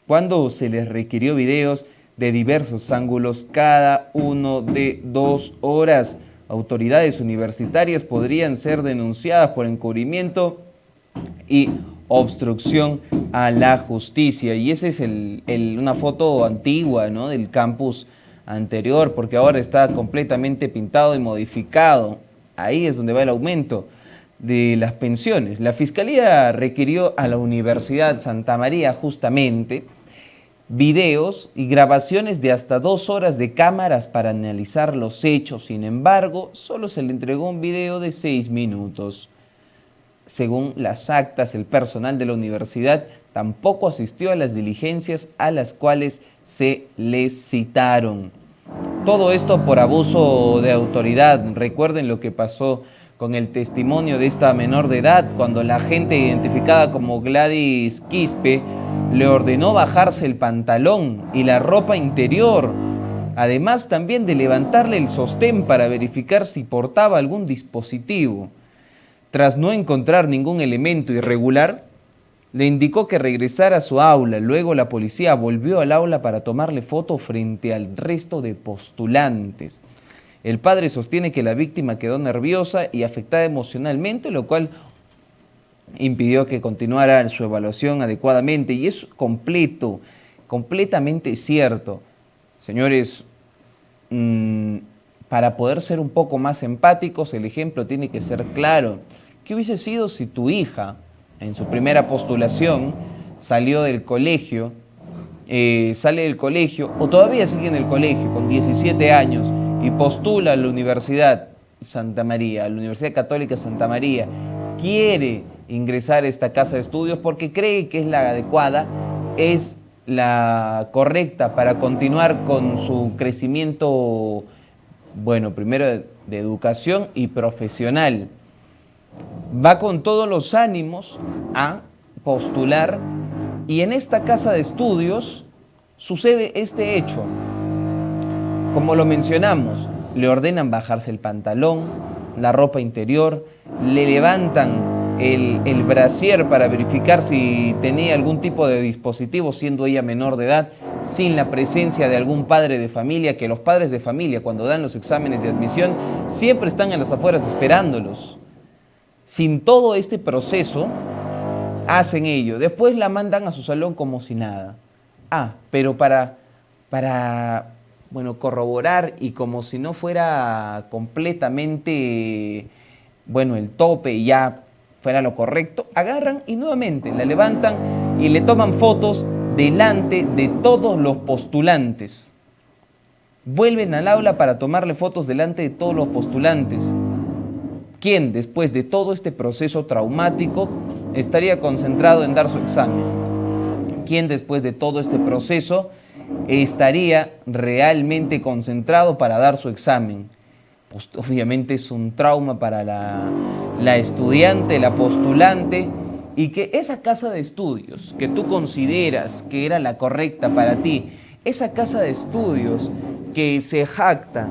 Cuando se les requirió videos, de diversos ángulos cada uno de 2 horas. Autoridades universitarias podrían ser denunciadas por encubrimiento y obstrucción a la justicia. Y esa es una foto antigua, ¿no?, del campus anterior, porque ahora está completamente pintado y modificado. Ahí es donde va el aumento de las pensiones. La Fiscalía requirió a la Universidad Santa María justamente videos y grabaciones de hasta 2 horas de cámaras para analizar los hechos. Sin embargo, solo se le entregó un video de 6 minutos. Según las actas, el personal de la universidad tampoco asistió a las diligencias a las cuales se les citaron. Todo esto por abuso de autoridad. Recuerden lo que pasó con el testimonio de esta menor de edad, cuando la agente identificada como Gladys Quispe le ordenó bajarse el pantalón y la ropa interior, además también de levantarle el sostén para verificar si portaba algún dispositivo. Tras no encontrar ningún elemento irregular, le indicó que regresara a su aula. Luego la policía volvió al aula para tomarle foto frente al resto de postulantes. El padre sostiene que la víctima quedó nerviosa y afectada emocionalmente, lo cual impidió que continuara su evaluación adecuadamente. Y es completamente cierto. Señores, para poder ser un poco más empáticos, el ejemplo tiene que ser claro. ¿Qué hubiese sido si tu hija, en su primera postulación, sale del colegio, o todavía sigue en el colegio con 17 años y postula a la Universidad Santa María, a la Universidad Católica Santa María, quiere ingresar a esta casa de estudios porque cree que es la adecuada, es la correcta para continuar con su crecimiento, bueno, primero de educación y profesional? Va con todos los ánimos a postular y en esta casa de estudios sucede este hecho. Como lo mencionamos, le ordenan bajarse el pantalón, la ropa interior, le levantan el brasier para verificar si tenía algún tipo de dispositivo, siendo ella menor de edad, sin la presencia de algún padre de familia, que los padres de familia cuando dan los exámenes de admisión siempre están en las afueras esperándolos. Sin todo este proceso, hacen ello. Después la mandan a su salón como si nada. Pero para corroborar y como si no fuera completamente, el tope y ya fuera lo correcto, agarran y nuevamente la levantan y le toman fotos delante de todos los postulantes. Vuelven al aula para tomarle fotos delante de todos los postulantes. ¿Quién, después de todo este proceso traumático, estaría concentrado en dar su examen? ¿Quién, después de todo este proceso, estaría realmente concentrado para dar su examen? Pues obviamente es un trauma para la estudiante, la postulante, y que esa casa de estudios que tú consideras que era la correcta para ti, esa casa de estudios que se jacta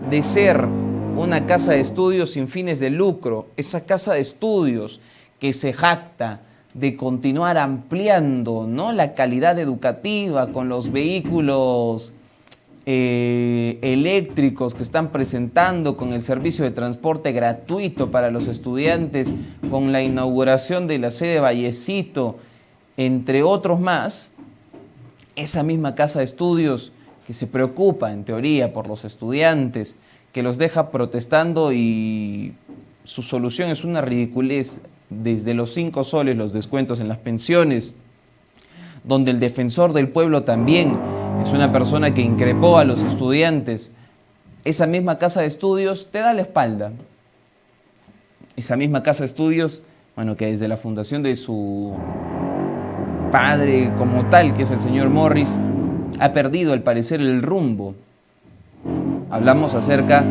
de ser una casa de estudios sin fines de lucro, esa casa de estudios que se jacta de continuar ampliando, ¿no?, la calidad educativa con los vehículos eléctricos que están presentando, con el servicio de transporte gratuito para los estudiantes, con la inauguración de la sede Vallecito, entre otros más. Esa misma casa de estudios que se preocupa, en teoría, por los estudiantes, que los deja protestando y su solución es una ridiculez, desde los 5 soles los descuentos en las pensiones, donde el defensor del pueblo también es una persona que increpó a los estudiantes. Esa misma casa de estudios te da la espalda. Esa misma casa de estudios, que desde la fundación de su padre como tal, que es el señor Morris, ha perdido al parecer el rumbo. Hablamos acerca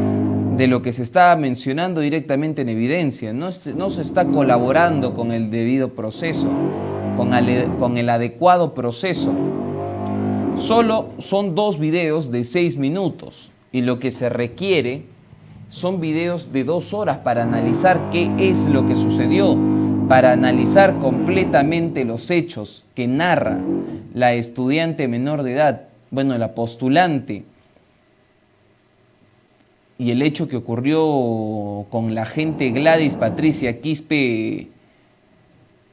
de lo que se está mencionando directamente en evidencia. No se está colaborando con el debido proceso, con el adecuado proceso. Solo son 2 videos de 6 minutos y lo que se requiere son videos de 2 horas para analizar qué es lo que sucedió, para analizar completamente los hechos que narra la estudiante menor de edad, la postulante y el hecho que ocurrió con la agente Gladys Patricia Quispe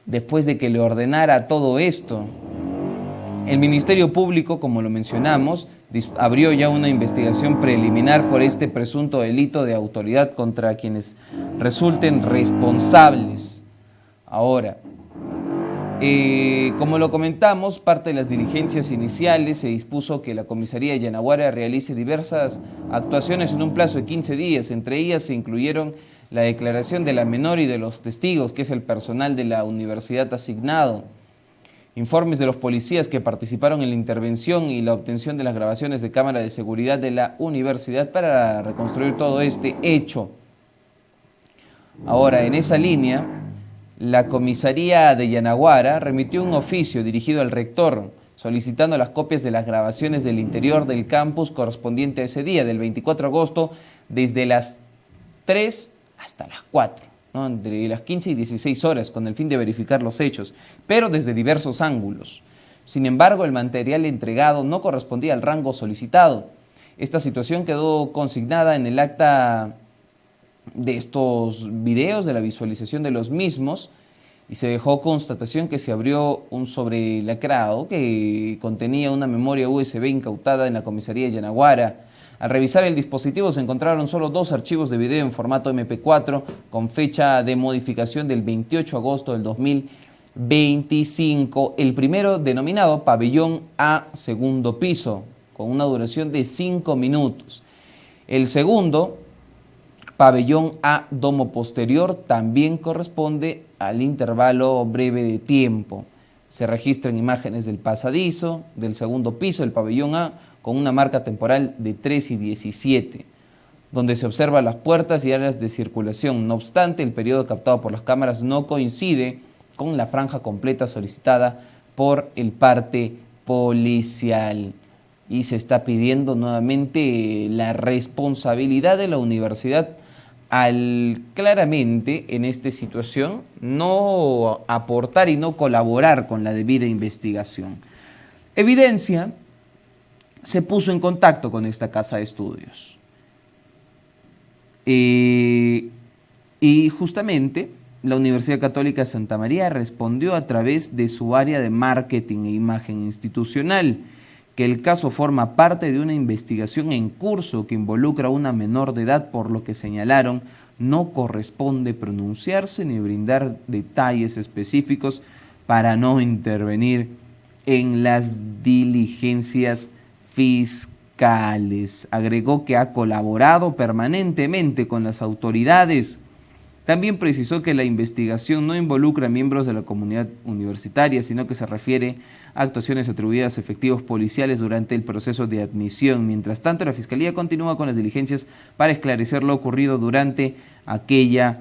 después de que le ordenara todo esto. El Ministerio Público, como lo mencionamos, abrió ya una investigación preliminar por este presunto delito de autoridad contra quienes resulten responsables. Ahora, como lo comentamos, parte de las diligencias iniciales se dispuso que la comisaría de Yanaguara realice diversas actuaciones en un plazo de 15 días. Entre ellas se incluyeron la declaración de la menor y de los testigos, que es el personal de la universidad asignado, informes de los policías que participaron en la intervención y la obtención de las grabaciones de cámara de seguridad de la universidad para reconstruir todo este hecho. Ahora, en esa línea, la comisaría de Yanaguara remitió un oficio dirigido al rector solicitando las copias de las grabaciones del interior del campus correspondiente a ese día, del 24 de agosto, desde las 3 hasta las 4, ¿no? Entre las 15 y 16 horas, con el fin de verificar los hechos, pero desde diversos ángulos. Sin embargo, el material entregado no correspondía al rango solicitado. Esta situación quedó consignada en el acta de estos videos, de la visualización de los mismos, y se dejó constatación que se abrió un sobrelacrado que contenía una memoria USB incautada en la comisaría de Yanaguara. Al revisar el dispositivo se encontraron solo 2 archivos de video en formato MP4 con fecha de modificación del 28 de agosto del 2025. El primero denominado Pabellón A, segundo piso, con una duración de 5 minutos. El segundo, Pabellón A, domo posterior, también corresponde al intervalo breve de tiempo. Se registran imágenes del pasadizo, del segundo piso, del pabellón A, con una marca temporal de 3 y 17, donde se observan las puertas y áreas de circulación. No obstante, el periodo captado por las cámaras no coincide con la franja completa solicitada por el parte policial. Y se está pidiendo nuevamente la responsabilidad de la universidad al claramente en esta situación no aportar y no colaborar con la debida investigación. Evidencia se puso en contacto con esta casa de estudios. Y justamente la Universidad Católica de Santa María respondió a través de su área de marketing e imagen institucional que el caso forma parte de una investigación en curso que involucra a una menor de edad, por lo que señalaron no corresponde pronunciarse ni brindar detalles específicos para no intervenir en las diligencias fiscales. Agregó que ha colaborado permanentemente con las autoridades. También precisó que la investigación no involucra a miembros de la comunidad universitaria, sino que se refiere a actuaciones atribuidas a efectivos policiales durante el proceso de admisión. Mientras tanto, la Fiscalía continúa con las diligencias para esclarecer lo ocurrido durante aquella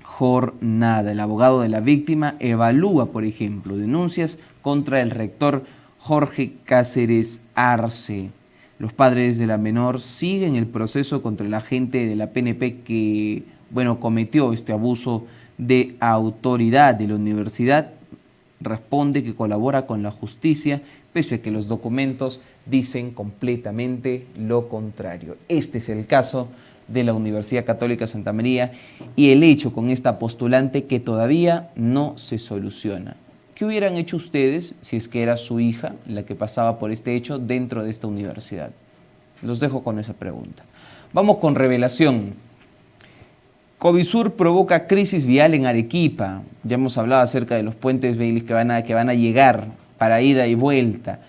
jornada. El abogado de la víctima evalúa, por ejemplo, denuncias contra el rector Jorge Cáceres Arce. Los padres de la menor siguen el proceso contra el agente de la PNP que, cometió este abuso de autoridad de la universidad. Responde que colabora con la justicia, pese a que los documentos dicen completamente lo contrario. Este es el caso de la Universidad Católica Santa María y el hecho con esta postulante que todavía no se soluciona. ¿Qué hubieran hecho ustedes si es que era su hija la que pasaba por este hecho dentro de esta universidad? Los dejo con esa pregunta. Vamos con revelación. Covisur provoca crisis vial en Arequipa. Ya hemos hablado acerca de los puentes viales que van a llegar para ida y vuelta.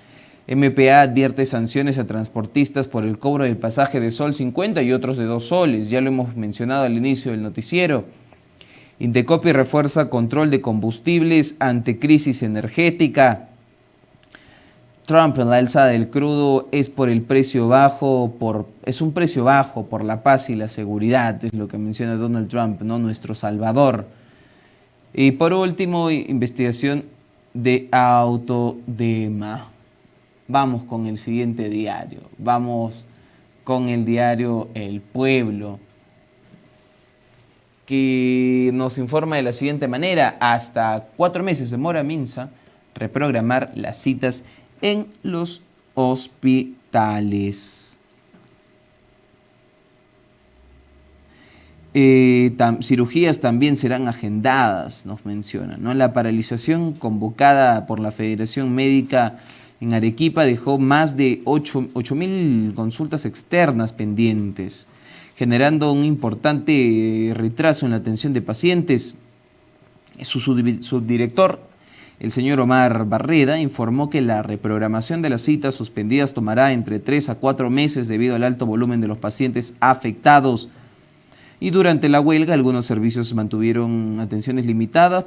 MPA advierte sanciones a transportistas por el cobro del pasaje de sol 50 y otros de 2 soles. Ya lo hemos mencionado al inicio del noticiero. Indecopi refuerza control de combustibles ante crisis energética. Trump en la alza del crudo es por el precio bajo, es un precio bajo por la paz y la seguridad, es lo que menciona Donald Trump, ¿no? Nuestro salvador. Y por último, investigación de Autodema. Vamos con el siguiente diario, vamos con el diario El Pueblo, que nos informa de la siguiente manera: hasta 4 meses demora Minsa reprogramar las citas en los hospitales. Cirugías también serán agendadas, nos mencionan, ¿no? La paralización convocada por la Federación Médica en Arequipa dejó más de 8.000 consultas externas pendientes, generando un importante retraso en la atención de pacientes. Su subdirector, el señor Omar Barreda, informó que la reprogramación de las citas suspendidas tomará entre 3 a 4 meses debido al alto volumen de los pacientes afectados. Y durante la huelga, algunos servicios mantuvieron atenciones limitadas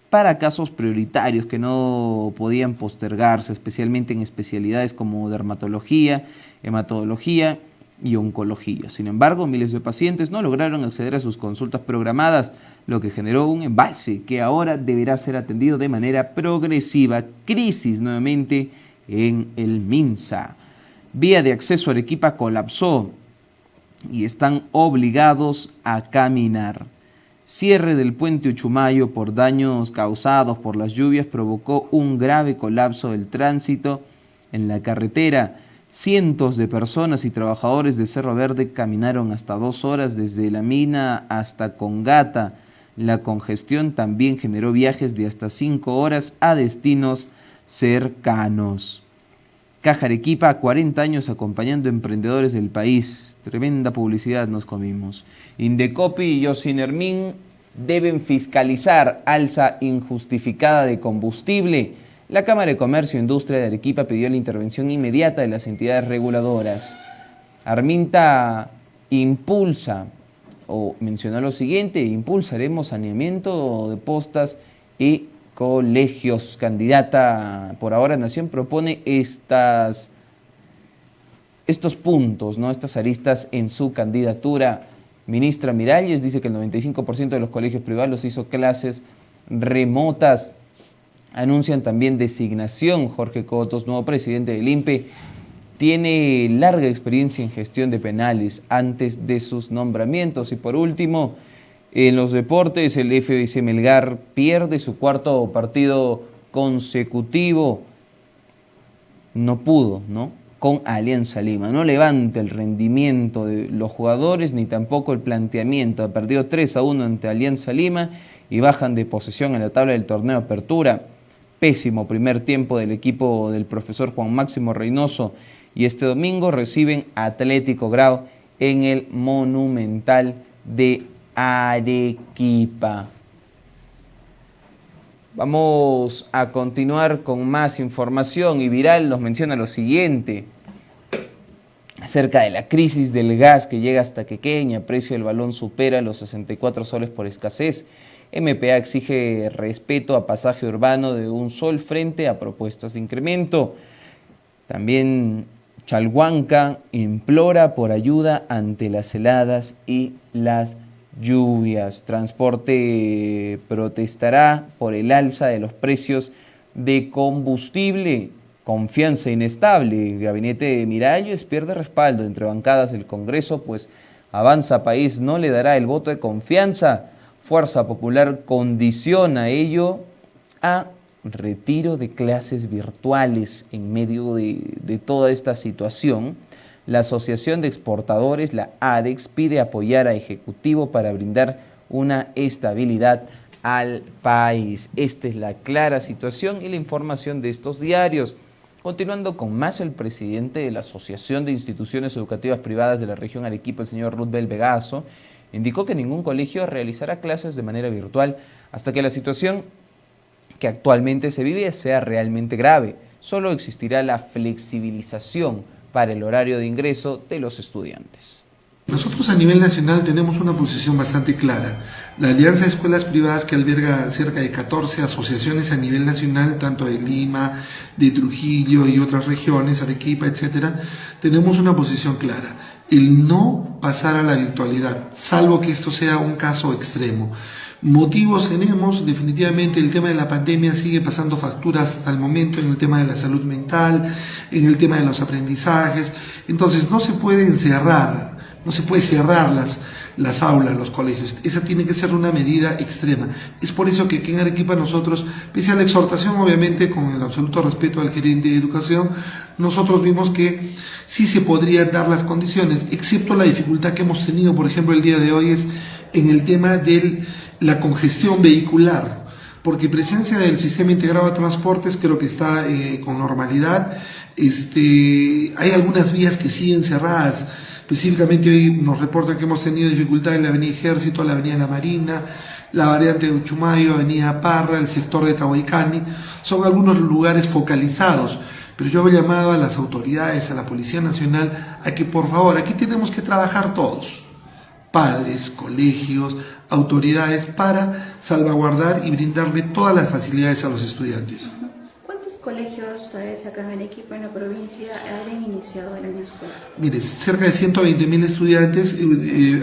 para casos prioritarios que no podían postergarse, especialmente en especialidades como dermatología, hematología y oncología. Sin embargo, miles de pacientes no lograron acceder a sus consultas programadas, lo que generó un embalse que ahora deberá ser atendido de manera progresiva. Crisis nuevamente en el MINSA. Vía de acceso a Arequipa colapsó y están obligados a caminar. Cierre del puente Uchumayo por daños causados por las lluvias provocó un grave colapso del tránsito en la carretera. Cientos de personas y trabajadores de Cerro Verde caminaron hasta 2 horas desde la mina hasta Congata. La congestión también generó viajes de hasta 5 horas a destinos cercanos. Caja Arequipa, 40 años acompañando emprendedores del país. Tremenda publicidad nos comimos. Indecopi y Yosin Hermín deben fiscalizar alza injustificada de combustible. La Cámara de Comercio e Industria de Arequipa pidió la intervención inmediata de las entidades reguladoras. Arminta impulsa, o mencionó lo siguiente: impulsaremos saneamiento de postas y colegios. Candidata por ahora Nación propone estos puntos, ¿no? Estas aristas en su candidatura. Ministra Miralles dice que el 95% de los colegios privados los hizo clases remotas. Anuncian también designación. Jorge Cotos, nuevo presidente del INPE, tiene larga experiencia en gestión de penales antes de sus nombramientos. Y por último, en los deportes, el FBC Melgar pierde su 4º partido consecutivo. No pudo, ¿no?, con Alianza Lima. No levanta el rendimiento de los jugadores ni tampoco el planteamiento. Ha perdido 3-1 ante Alianza Lima y bajan de posesión en la tabla del torneo Apertura. Pésimo primer tiempo del equipo del profesor Juan Máximo Reynoso. Y este domingo reciben a Atlético Grau en el Monumental de Arequipa. Vamos a continuar con más información y Viral nos menciona lo siguiente acerca de la crisis del gas que llega hasta Quequeña. Precio del balón supera los 64 soles por escasez. MPA exige respeto a pasaje urbano de 1 sol frente a propuestas de incremento. También Chalhuanca implora por ayuda ante las heladas y las lluvias. Transporte protestará por el alza de los precios de combustible. Confianza inestable. El gabinete de Miralles pierde respaldo entre bancadas del Congreso, pues Avanza País no le dará el voto de confianza. Fuerza Popular condiciona ello a retiro de clases virtuales en medio de toda esta situación. La Asociación de Exportadores, la ADEX, pide apoyar a Ejecutivo para brindar una estabilidad al país. Esta es la clara situación y la información de estos diarios. Continuando con más, el presidente de la Asociación de Instituciones Educativas Privadas de la región Arequipa, el señor Rudbel Vegaso, indicó que ningún colegio realizará clases de manera virtual hasta que la situación que actualmente se vive sea realmente grave. Solo existirá la flexibilización para el horario de ingreso de los estudiantes. Nosotros a nivel nacional tenemos una posición bastante clara. La Alianza de Escuelas Privadas, que alberga cerca de 14 asociaciones a nivel nacional, tanto de Lima, de Trujillo y otras regiones, Arequipa, etcétera, tenemos una posición clara: el no pasar a la virtualidad, salvo que esto sea un caso extremo. Motivos tenemos, definitivamente el tema de la pandemia sigue pasando facturas hasta el momento en el tema de la salud mental, en el tema de los aprendizajes. Entonces no se puede encerrar, no se puede cerrar las aulas, los colegios. Esa tiene que ser una medida extrema. Es por eso que aquí en Arequipa nosotros, pese a la exhortación, obviamente, con el absoluto respeto al gerente de educación, nosotros vimos que sí se podrían dar las condiciones, excepto la dificultad que hemos tenido, por ejemplo, el día de hoy es en el tema de la congestión vehicular, porque presencia del sistema integrado de transportes creo que está con normalidad. Hay algunas vías que siguen cerradas. Específicamente hoy nos reportan que hemos tenido dificultad en la avenida Ejército, la avenida La Marina, la variante de Uchumayo, avenida Parra, el sector de Tahuaycani. Son algunos lugares focalizados, pero yo hago llamado a las autoridades, a la Policía Nacional, a que por favor, aquí tenemos que trabajar todos, padres, colegios, autoridades, para salvaguardar y brindarle todas las facilidades a los estudiantes. ¿Cuántos colegios acá en Arequipa, en la provincia, han iniciado el año escolar? Mire, cerca de 120.000 estudiantes,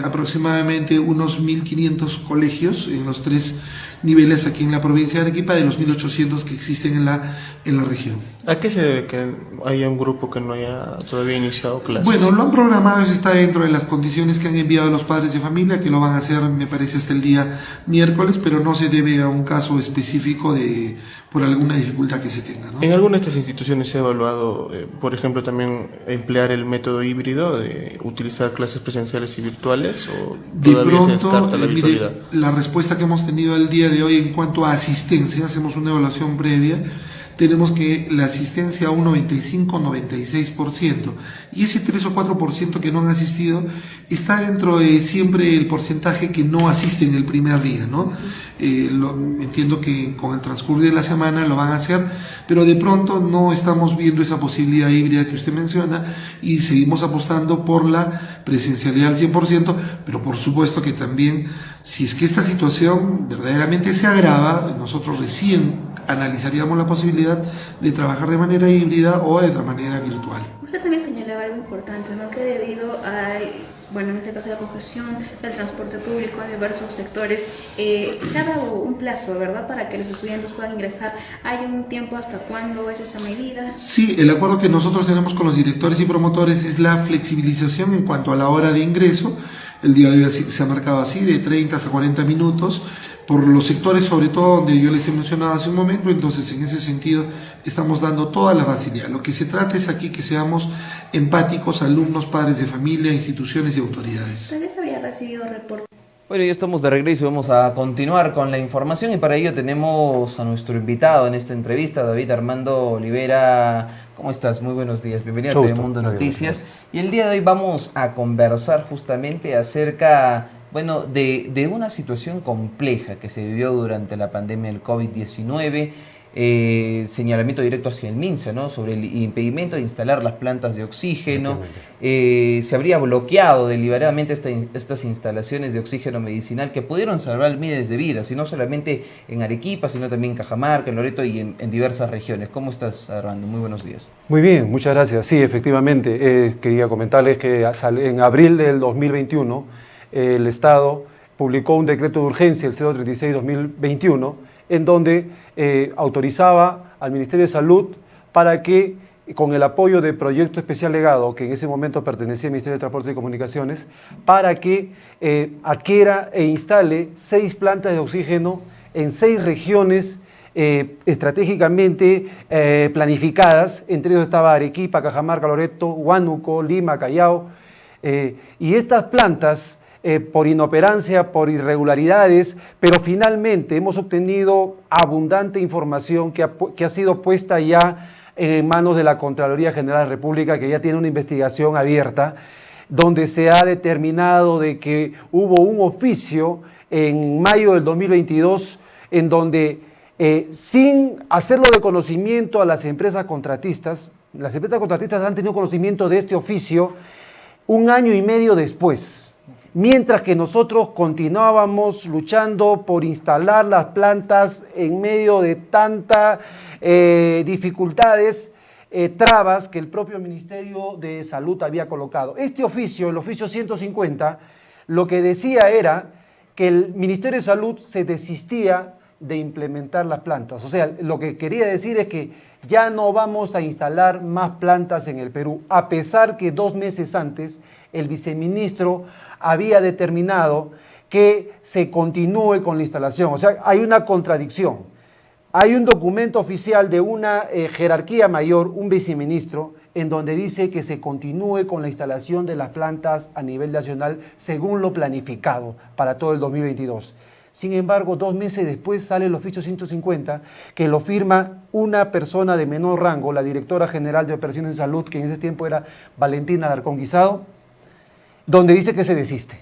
aproximadamente unos 1.500 colegios en los 3 niveles aquí en la provincia de Arequipa, de los 1.800 que existen en la región. ¿A qué se debe que haya un grupo que no haya todavía iniciado clases? Bueno, lo han programado, eso está dentro de las condiciones que han enviado los padres de familia, que lo van a hacer, me parece, hasta el día miércoles, pero no se debe a un caso específico por alguna dificultad que se tenga, ¿no? ¿En alguna de estas instituciones se ha evaluado, por ejemplo, también emplear el método híbrido de utilizar clases presenciales y virtuales, o de todavía pronto, se descarta la virtualidad? La respuesta que hemos tenido el día de hoy en cuanto a asistencia, hacemos una evaluación previa, tenemos que la asistencia a un 95-96%, y ese 3 o 4% que no han asistido está dentro de siempre el porcentaje que no asisten el primer día, ¿no? Entiendo que con el transcurso de la semana lo van a hacer, pero de pronto no estamos viendo esa posibilidad híbrida que usted menciona y seguimos apostando por la presencialidad al 100%, pero por supuesto que también, si es que esta situación verdaderamente se agrava, nosotros recién analizaríamos la posibilidad de trabajar de manera híbrida o de otra manera virtual. Usted también señalaba algo importante, ¿no? Que debido a, en este caso, la congestión del transporte público en diversos sectores, se ha dado un plazo, ¿verdad?, para que los estudiantes puedan ingresar. ¿Hay un tiempo hasta cuándo es esa medida? Sí, el acuerdo que nosotros tenemos con los directores y promotores es la flexibilización en cuanto a la hora de ingreso. El día de hoy se ha marcado así, de 30 hasta 40 minutos, por los sectores sobre todo donde yo les he mencionado hace un momento. Entonces, en ese sentido estamos dando toda la facilidad. Lo que se trata es aquí que seamos empáticos, alumnos, padres de familia, instituciones y autoridades. Tal vez habría recibido reportes. Bueno, ya estamos de regreso y vamos a continuar con la información, y para ello tenemos a nuestro invitado en esta entrevista, David Armando Olivera. ¿Cómo estás? Muy buenos días, bienvenido a Telemundo Noticias. Y el día de hoy vamos a conversar justamente acerca, bueno, de una situación compleja que se vivió durante la pandemia del COVID-19, señalamiento directo hacia el MINSA, ¿no?, sobre el impedimento de instalar las plantas de oxígeno. Se habría bloqueado deliberadamente estas instalaciones de oxígeno medicinal que pudieron salvar miles de vidas, y no solamente en Arequipa, sino también en Cajamarca, en Loreto y en diversas regiones. ¿Cómo estás, Armando? Muy buenos días. Muy bien, muchas gracias. Sí, efectivamente, quería comentarles que en abril del 2021 el Estado publicó un decreto de urgencia, el 036-2021, en donde autorizaba al Ministerio de Salud para que, con el apoyo del Proyecto Especial Legado, que en ese momento pertenecía al Ministerio de Transporte y Comunicaciones, para que adquiera e instale 6 plantas de oxígeno en 6 regiones estratégicamente planificadas. Entre ellos estaba Arequipa, Cajamarca, Loreto, Huánuco, Lima, Callao, y estas plantas, por inoperancia, por irregularidades, pero finalmente hemos obtenido abundante información que ha sido puesta ya en manos de la Contraloría General de la República, que ya tiene una investigación abierta, donde se ha determinado de que hubo un oficio en mayo del 2022 en donde, sin hacerlo de conocimiento a las empresas contratistas han tenido conocimiento de este oficio 1 año y medio después. Mientras que nosotros continuábamos luchando por instalar las plantas en medio de tantas dificultades, trabas que el propio Ministerio de Salud había colocado. Este oficio, el oficio 150, lo que decía era que el Ministerio de Salud se desistía de implementar las plantas. O sea, lo que quería decir es que ya no vamos a instalar más plantas en el Perú, a pesar que 2 meses antes el viceministro había determinado que se continúe con la instalación. O sea, hay una contradicción. Hay un documento oficial de una jerarquía mayor, un viceministro, en donde dice que se continúe con la instalación de las plantas a nivel nacional según lo planificado para todo el 2022. Sin embargo, 2 meses después sale el oficio 150, que lo firma una persona de menor rango, la directora general de Operaciones en Salud, que en ese tiempo era Valentina Alarcón Guisado, donde dice que se desiste.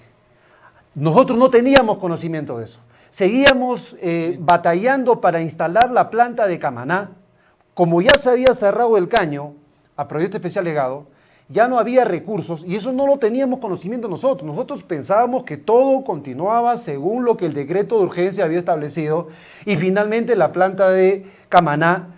Nosotros no teníamos conocimiento de eso. Seguíamos batallando para instalar la planta de Camaná. Como ya se había cerrado el caño a Proyecto Especial Legado, ya no había recursos y eso no lo teníamos conocimiento nosotros. Nosotros pensábamos que todo continuaba según lo que el decreto de urgencia había establecido y finalmente la planta de Camaná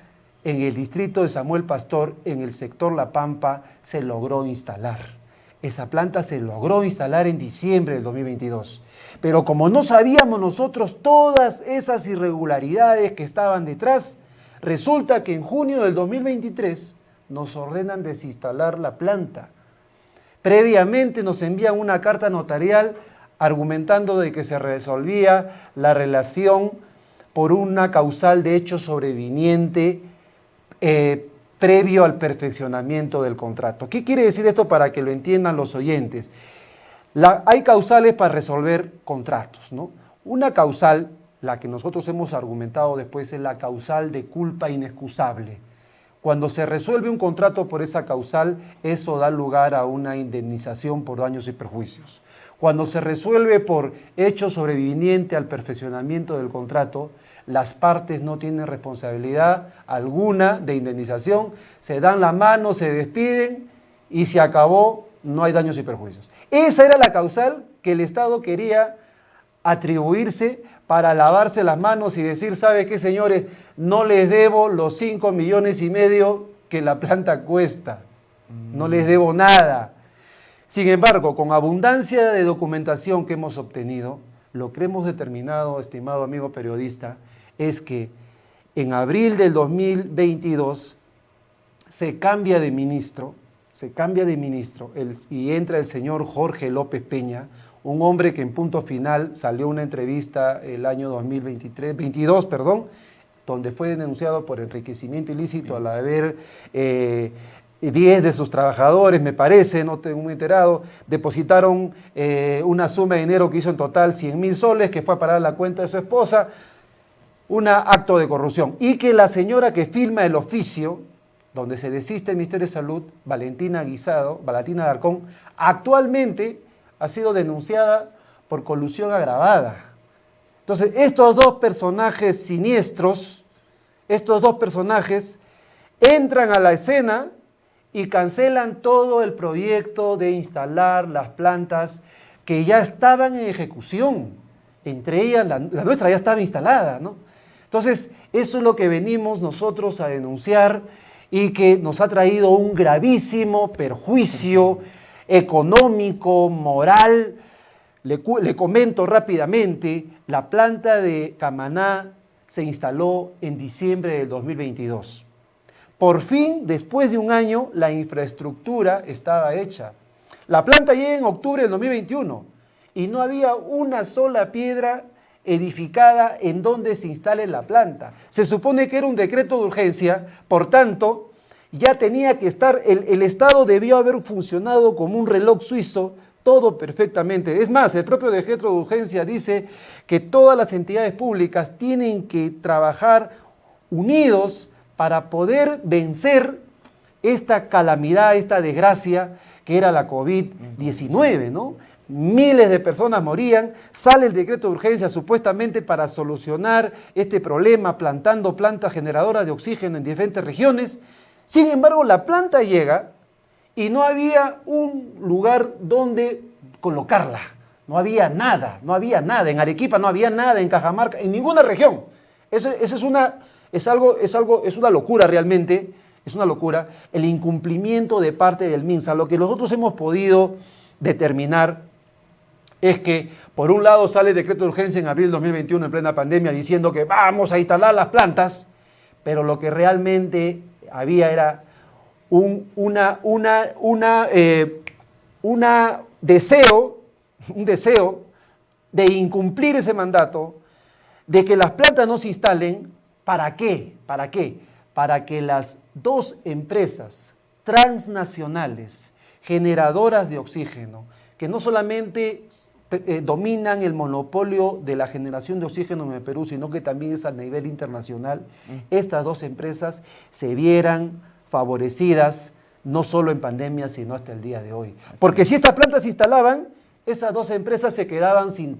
en el distrito de Samuel Pastor, en el sector La Pampa, se logró instalar. Esa planta se logró instalar en diciembre del 2022. Pero como no sabíamos nosotros todas esas irregularidades que estaban detrás, resulta que en junio del 2023 nos ordenan desinstalar la planta. Previamente nos envían una carta notarial argumentando de que se resolvía la relación por una causal de hecho sobreviniente previo al perfeccionamiento del contrato. ¿Qué quiere decir esto para que lo entiendan los oyentes? Hay causales para resolver contratos, ¿no? Una causal, la que nosotros hemos argumentado después, es la causal de culpa inexcusable. Cuando se resuelve un contrato por esa causal, eso da lugar a una indemnización por daños y perjuicios. Cuando se resuelve por hecho sobreviniente al perfeccionamiento del contrato, las partes no tienen responsabilidad alguna de indemnización, se dan la mano, se despiden y se acabó, no hay daños y perjuicios. Esa era la causal que el Estado quería atribuirse para lavarse las manos y decir, ¿sabe qué, señores? No les debo los 5,5 millones que la planta cuesta. No les debo nada. Sin embargo, con abundancia de documentación que hemos obtenido, lo que hemos determinado, estimado amigo periodista, es que en abril del 2022 se cambia de ministro y entra el señor Jorge López Peña, un hombre que en Punto Final salió una entrevista el año 2022, donde fue denunciado por enriquecimiento ilícito al haber 10 de sus trabajadores, me parece, no tengo muy enterado, depositaron una suma de dinero que hizo en total 100,000 soles, que fue a parar a la cuenta de su esposa, un acto de corrupción. Y que la señora que firma el oficio, donde se desiste el Ministerio de Salud, Valentina Alarcón, actualmente ha sido denunciada por colusión agravada. Entonces, estos dos personajes siniestros, entran a la escena y cancelan todo el proyecto de instalar las plantas que ya estaban en ejecución. Entre ellas, la nuestra ya estaba instalada, ¿no? Entonces, eso es lo que venimos nosotros a denunciar y que nos ha traído un gravísimo perjuicio económico, moral. Le comento rápidamente, la planta de Camaná se instaló en diciembre del 2022. Por fin, después de un año, la infraestructura estaba hecha. La planta llega en octubre del 2021 y no había una sola piedra edificada en donde se instale la planta. Se supone que era un decreto de urgencia, por tanto, ya tenía que estar, el Estado debió haber funcionado como un reloj suizo, todo perfectamente. Es más, el propio decreto de urgencia dice que todas las entidades públicas tienen que trabajar unidos para poder vencer esta calamidad, esta desgracia que era la COVID-19, ¿no? Miles de personas morían, sale el decreto de urgencia supuestamente para solucionar este problema, plantando plantas generadoras de oxígeno en diferentes regiones. Sin embargo, la planta llega y no había un lugar donde colocarla. No había nada. En Arequipa no había nada, en Cajamarca, en ninguna región. Eso es una locura realmente, es una locura el incumplimiento de parte del MINSA. Lo que nosotros hemos podido determinar es que por un lado sale el decreto de urgencia en abril de 2021 en plena pandemia diciendo que vamos a instalar las plantas, pero lo que realmente había era un deseo de incumplir ese mandato, de que las plantas no se instalen. ¿Para qué? ¿Para qué? Para que las dos empresas transnacionales generadoras de oxígeno, que no solamente dominan el monopolio de la generación de oxígeno en el Perú, sino que también es a nivel internacional, estas dos empresas se vieran favorecidas no solo en pandemia, sino hasta el día de hoy. Porque si estas plantas se instalaban, esas dos empresas se quedaban sin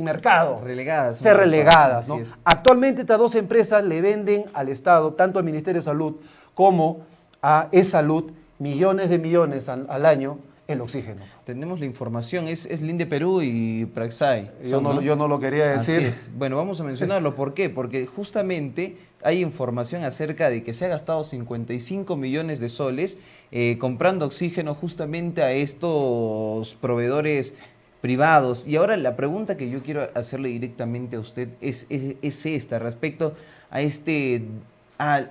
mercado. Relegadas. Ser relegadas, ¿no? Actualmente estas dos empresas le venden al Estado, tanto al Ministerio de Salud como a E-Salud, millones de millones al año el oxígeno. Tenemos la información, es Linde Perú y Praxair. Yo no lo quería decir. Así es. Bueno, vamos a mencionarlo. ¿Por qué? Porque justamente hay información acerca de que se ha gastado 55 millones de soles comprando oxígeno justamente a estos proveedores privados. Y ahora la pregunta que yo quiero hacerle directamente a usted es esta, respecto a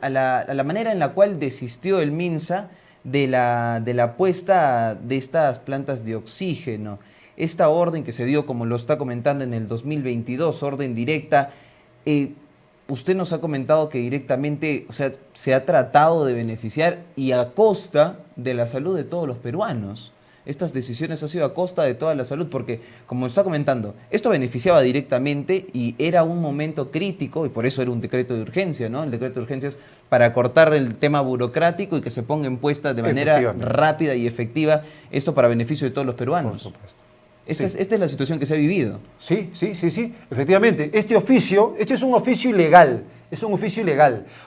la manera en la cual desistió el MINSA de la puesta de estas plantas de oxígeno. Esta orden que se dio, como lo está comentando, en el 2022, orden directa, usted nos ha comentado que directamente, o sea, se ha tratado de beneficiar y a costa de la salud de todos los peruanos. Estas decisiones han sido a costa de toda la salud, porque, como está comentando, esto beneficiaba directamente y era un momento crítico, y por eso era un decreto de urgencia, ¿no? El decreto de urgencia es para cortar el tema burocrático y que se ponga en puesta de manera rápida y efectiva, esto para beneficio de todos los peruanos. Por supuesto. Esta es la situación que se ha vivido. Sí, efectivamente. Este es un oficio ilegal,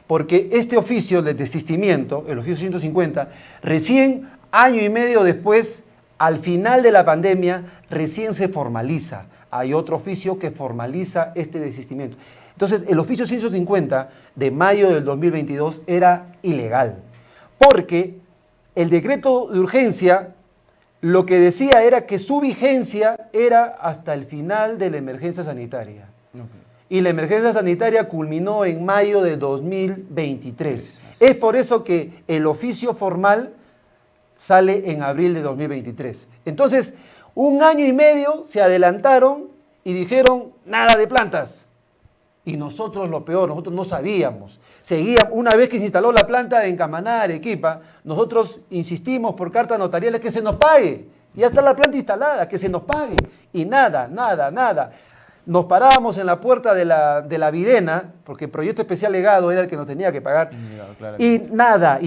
porque este oficio de desistimiento, el oficio 150, recién año y medio después, al final de la pandemia, recién se formaliza. Hay otro oficio que formaliza este desistimiento. Entonces, el oficio 150 de mayo del 2022 era ilegal, porque el decreto de urgencia lo que decía era que su vigencia era hasta el final de la emergencia sanitaria. Y la emergencia sanitaria culminó en mayo de 2023. Es por eso que el oficio formal sale en abril de 2023. Entonces, un año y medio se adelantaron y dijeron nada de plantas. Y nosotros, lo peor, nosotros no sabíamos. Una vez que se instaló la planta en Camaná, Arequipa, nosotros insistimos por cartas notariales que se nos pague. Ya está la planta instalada, que se nos pague. Y nada. Nos parábamos en la puerta de la Videna, porque el proyecto especial legado era el que nos tenía que pagar. Y nada.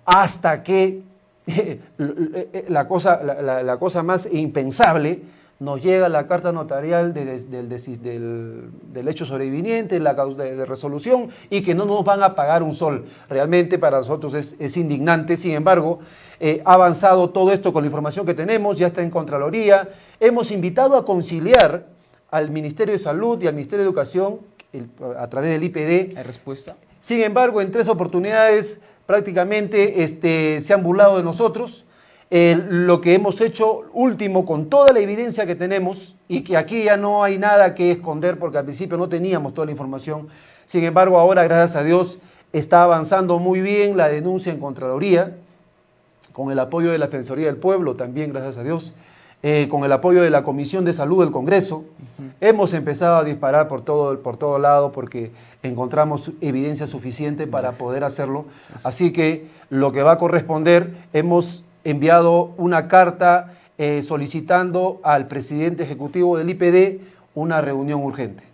Hasta que la cosa más impensable, nos llega la carta notarial del hecho sobreviniente, la causa de resolución, y que no nos van a pagar un sol. Realmente para nosotros es indignante. Sin embargo, ha avanzado todo esto con la información que tenemos, ya está en Contraloría. Hemos invitado a conciliar al Ministerio de Salud y al Ministerio de Educación a través del IPD. ¿Hay respuesta? Sin embargo, en 3 oportunidades prácticamente se han burlado de nosotros. Lo que hemos hecho último, con toda la evidencia que tenemos, y que aquí ya no hay nada que esconder, porque al principio no teníamos toda la información. Sin embargo, ahora, gracias a Dios, está avanzando muy bien la denuncia en Contraloría, con el apoyo de la Defensoría del Pueblo también, gracias a Dios, con el apoyo de la Comisión de Salud del Congreso. Hemos empezado a disparar por todo lado, porque encontramos evidencia suficiente para poder hacerlo. Así que lo que va a corresponder, hemos enviado una carta solicitando al presidente ejecutivo del IPD una reunión urgente.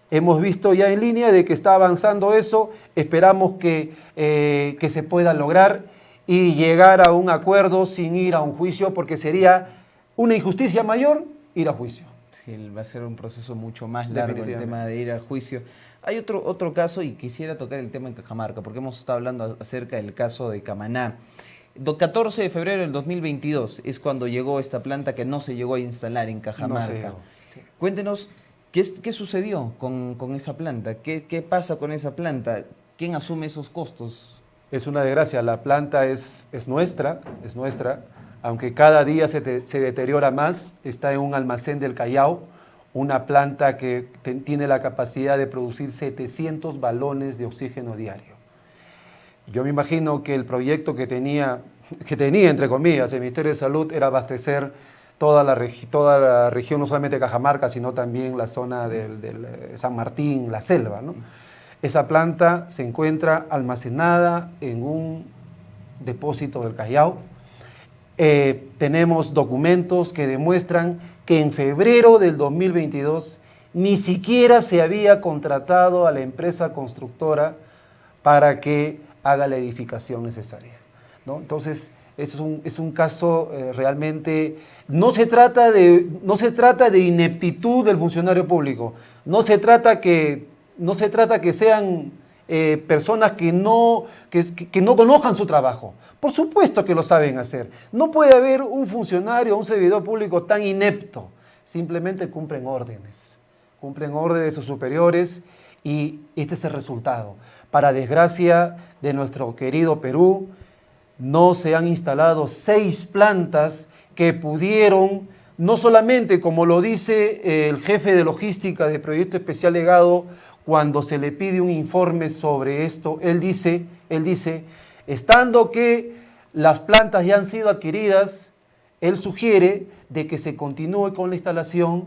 Hemos visto ya en línea de que está avanzando eso. Esperamos que se pueda lograr y llegar a un acuerdo sin ir a un juicio, porque sería una injusticia mayor ir a juicio. Sí, va a ser un proceso mucho más largo el tema de ir al juicio. Hay otro caso, y quisiera tocar el tema en Cajamarca, porque hemos estado hablando acerca del caso de Camaná. 14 de febrero del 2022 es cuando llegó esta planta que no se llegó a instalar en Cajamarca. Cuéntenos, ¿qué sucedió con esa planta? ¿Qué pasa con esa planta? ¿Quién asume esos costos? Es una desgracia. La planta es nuestra. aunque cada día se deteriora más, está en un almacén del Callao, una planta que tiene la capacidad de producir 700 balones de oxígeno diario. Yo me imagino que el proyecto que tenía entre comillas, el Ministerio de Salud era abastecer toda la región, no solamente Cajamarca, sino también la zona del San Martín, la selva, ¿no? Esa planta se encuentra almacenada en un depósito del Callao. Tenemos documentos que demuestran que en febrero del 2022 ni siquiera se había contratado a la empresa constructora para que haga la edificación necesaria, ¿no? Entonces, es un caso realmente, no se trata de ineptitud del funcionario público, no se trata que sean personas que no conozcan su trabajo. Por supuesto que lo saben hacer. No puede haber un funcionario o un servidor público tan inepto. Simplemente cumplen órdenes de sus superiores y este es el resultado. Para desgracia de nuestro querido Perú, no se han instalado 6 plantas que pudieron, no solamente como lo dice el jefe de logística del Proyecto Especial Legado, cuando se le pide un informe sobre esto, él dice, estando que las plantas ya han sido adquiridas, él sugiere de que se continúe con la instalación,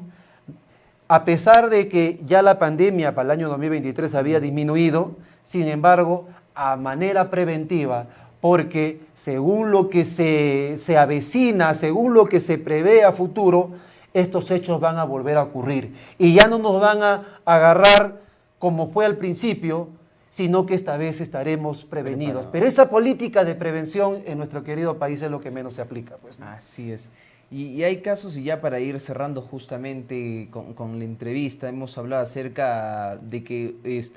a pesar de que ya la pandemia para el año 2023 había disminuido, sin embargo, a manera preventiva, porque según lo que se avecina, según lo que se prevé a futuro, estos hechos van a volver a ocurrir y ya no nos van a agarrar como fue al principio, sino que esta vez estaremos prevenidos. Pero esa política de prevención en nuestro querido país es lo que menos se aplica, pues, ¿no? Así es. Y hay casos, y ya para ir cerrando justamente con la entrevista, hemos hablado acerca de que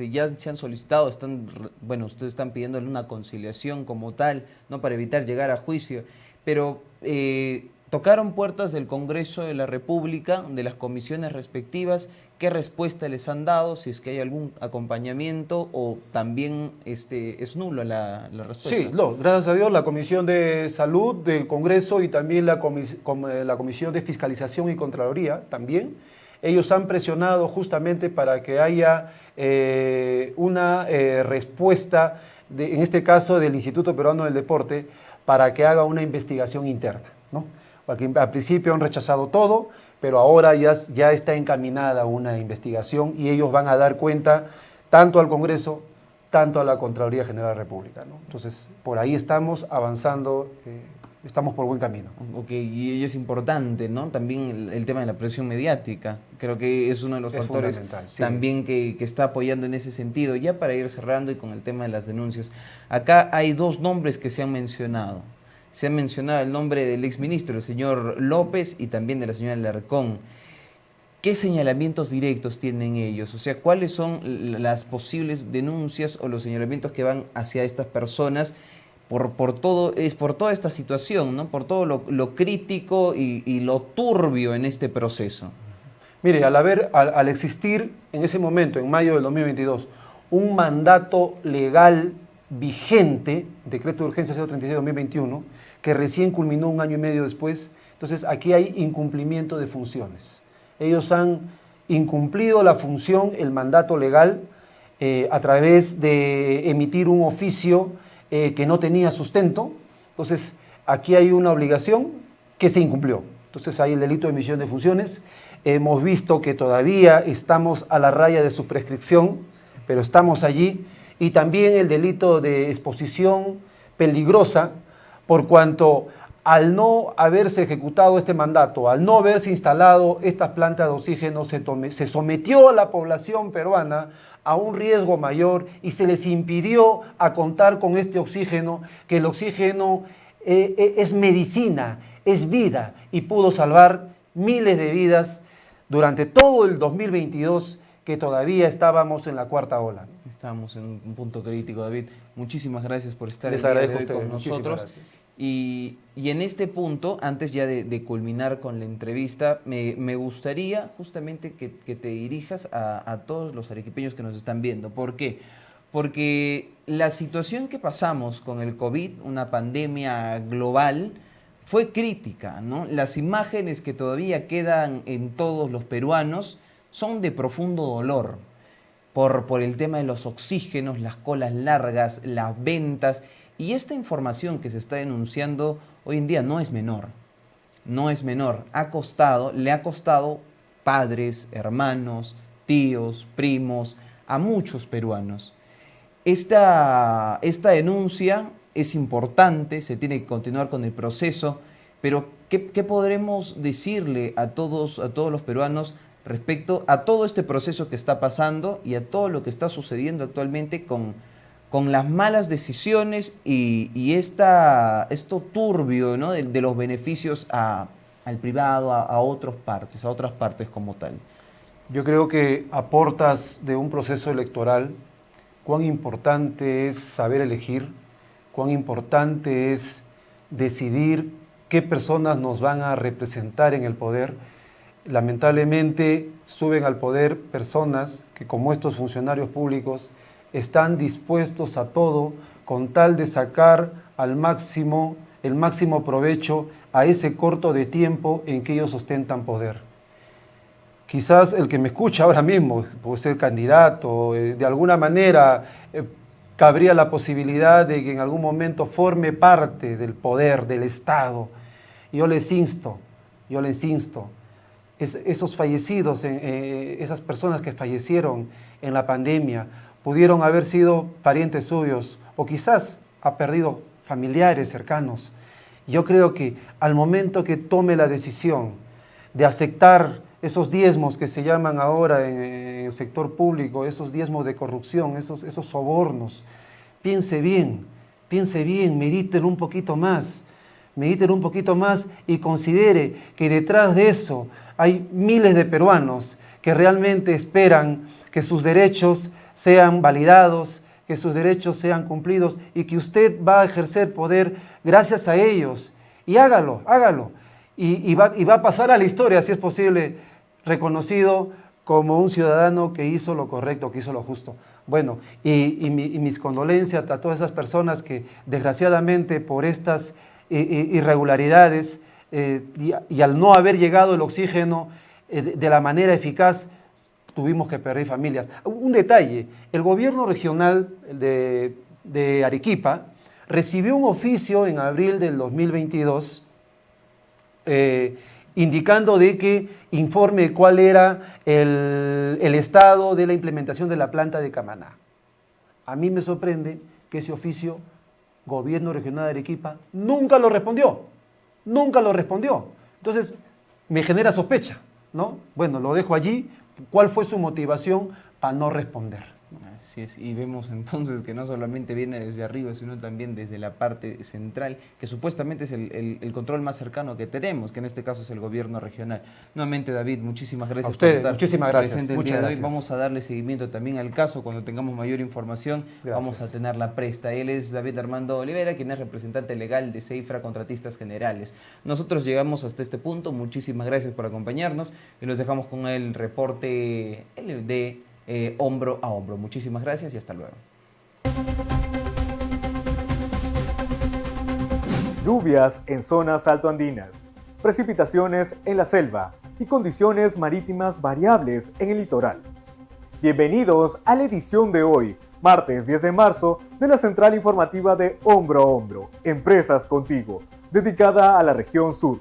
ya se han solicitado, ustedes están pidiéndole una conciliación como tal, ¿no? Para evitar llegar a juicio, pero tocaron puertas del Congreso de la República, de las comisiones respectivas. ¿Qué respuesta les han dado? Si es que hay algún acompañamiento o también es nulo la respuesta. Sí, gracias a Dios, la Comisión de Salud del Congreso y también la Comisión de Fiscalización y Contraloría también, ellos han presionado justamente para que haya una respuesta, en este caso del Instituto Peruano del Deporte, para que haga una investigación interna, ¿no? Porque al principio han rechazado todo, pero ahora ya está encaminada una investigación y ellos van a dar cuenta tanto al Congreso, tanto a la Contraloría General de la República, ¿no? Entonces, por ahí estamos avanzando, estamos por buen camino. Ok, y es importante, ¿no? También el tema de la presión mediática, creo que es uno de los factores también que está apoyando en ese sentido. Ya para ir cerrando y con el tema de las denuncias, acá hay 2 nombres que se han mencionado. Se ha mencionado el nombre del exministro, el señor López, y también de la señora Alarcón. ¿Qué señalamientos directos tienen ellos? O sea, ¿cuáles son las posibles denuncias o los señalamientos que van hacia estas personas por toda esta situación, ¿no? Por todo lo crítico y lo turbio en este proceso? Mire, al existir en ese momento, en mayo del 2022, un mandato legal vigente, decreto de urgencia 036-2021, que recién culminó un año y medio después, entonces aquí hay incumplimiento de funciones. Ellos han incumplido la función, el mandato legal, a través de emitir un oficio que no tenía sustento. Entonces aquí hay una obligación que se incumplió. Entonces hay el delito de emisión de funciones. Hemos visto que todavía estamos a la raya de su prescripción, pero estamos allí. Y también el delito de exposición peligrosa, por cuanto al no haberse ejecutado este mandato, al no haberse instalado estas plantas de oxígeno, se sometió a la población peruana a un riesgo mayor y se les impidió a contar con este oxígeno, que el oxígeno es medicina, es vida, y pudo salvar miles de vidas durante todo el 2022, que todavía estábamos en la 4ª ola. Estamos en un punto crítico, David. Muchísimas gracias por estar Les el día agradezco de hoy a con ustedes. nosotros. Y en este punto, antes ya de culminar con la entrevista, me gustaría justamente que te dirijas a todos los arequipeños que nos están viendo. ¿Por qué? Porque la situación que pasamos con el COVID, una pandemia global, fue crítica, ¿no? Las imágenes que todavía quedan en todos los peruanos son de profundo dolor por el tema de los oxígenos, las colas largas, las ventas, y esta información que se está denunciando hoy en día no es menor, no es menor. Le ha costado padres, hermanos, tíos, primos, a muchos peruanos. Esta denuncia es importante, se tiene que continuar con el proceso, pero ¿qué podremos decirle a todos los peruanos respecto a todo este proceso que está pasando y a todo lo que está sucediendo actualmente con las malas decisiones y esto turbio, ¿no? de los beneficios al privado, a otras partes como tal? Yo creo que a portas de un proceso electoral, cuán importante es saber elegir, cuán importante es decidir qué personas nos van a representar en el poder. Lamentablemente suben al poder personas que, como estos funcionarios públicos, están dispuestos a todo con tal de sacar el máximo provecho a ese corto de tiempo en que ellos ostentan poder. Quizás el que me escucha ahora mismo, puede ser candidato, de alguna manera cabría la posibilidad de que en algún momento forme parte del poder, del Estado. Yo les insto, esos fallecidos, esas personas que fallecieron en la pandemia, pudieron haber sido parientes suyos o quizás ha perdido familiares cercanos. Yo creo que al momento que tome la decisión de aceptar esos diezmos que se llaman ahora en el sector público, esos diezmos de corrupción, esos sobornos, piense bien, medítelo un poquito más y considere que detrás de eso hay miles de peruanos que realmente esperan que sus derechos sean validados, que sus derechos sean cumplidos y que usted va a ejercer poder gracias a ellos. Y hágalo. Y va a pasar a la historia, si es posible, reconocido como un ciudadano que hizo lo correcto, que hizo lo justo. Bueno, y mis condolencias a todas esas personas que desgraciadamente por estas irregularidades y al no haber llegado el oxígeno de la manera eficaz, tuvimos que perder familias. Un detalle, el gobierno regional de Arequipa recibió un oficio en abril del 2022 indicando de que informe cuál era el estado de la implementación de la planta de Camaná. A mí me sorprende que ese oficio, gobierno regional de Arequipa, nunca lo respondió. Entonces, me genera sospecha, ¿no? Bueno, lo dejo allí. ¿Cuál fue su motivación para no responder? Así es, y vemos entonces que no solamente viene desde arriba, sino también desde la parte central, que supuestamente es el control más cercano que tenemos, que en este caso es el gobierno regional. Nuevamente, David, muchísimas gracias por estar muchísimas gracias. presente el día de hoy. Vamos a darle seguimiento también al caso. Cuando tengamos mayor información, vamos a tenerla presta. Él es David Armando Olivera, quien es representante legal de Ceifra Contratistas Generales. Nosotros llegamos hasta este punto. Muchísimas gracias por acompañarnos y los dejamos con el reporte de Hombro a Hombro. Muchísimas gracias y hasta luego. Lluvias en zonas altoandinas, precipitaciones en la selva y condiciones marítimas variables en el litoral. Bienvenidos a la edición de hoy, martes 10 de marzo, de la central informativa de Hombro a Hombro, Empresas Contigo, dedicada a la región sur.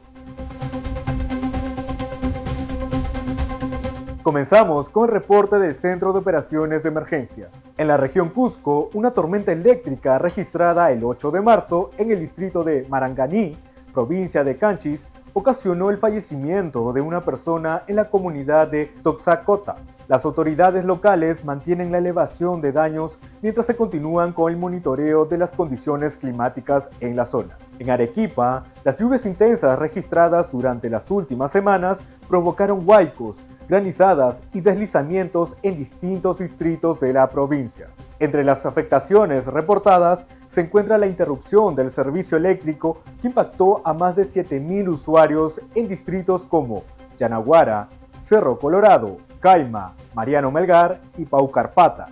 Comenzamos con el reporte del Centro de Operaciones de Emergencia. En la región Cusco, una tormenta eléctrica registrada el 8 de marzo en el distrito de Maranganí, provincia de Canchis, ocasionó el fallecimiento de una persona en la comunidad de Toxacota. Las autoridades locales mantienen la elevación de daños mientras se continúan con el monitoreo de las condiciones climáticas en la zona. En Arequipa, las lluvias intensas registradas durante las últimas semanas provocaron huaicos, granizadas y deslizamientos en distintos distritos de la provincia. Entre las afectaciones reportadas se encuentra la interrupción del servicio eléctrico que impactó a más de 7.000 usuarios en distritos como Yanaguara, Cerro Colorado, Caima, Mariano Melgar y Paucarpata.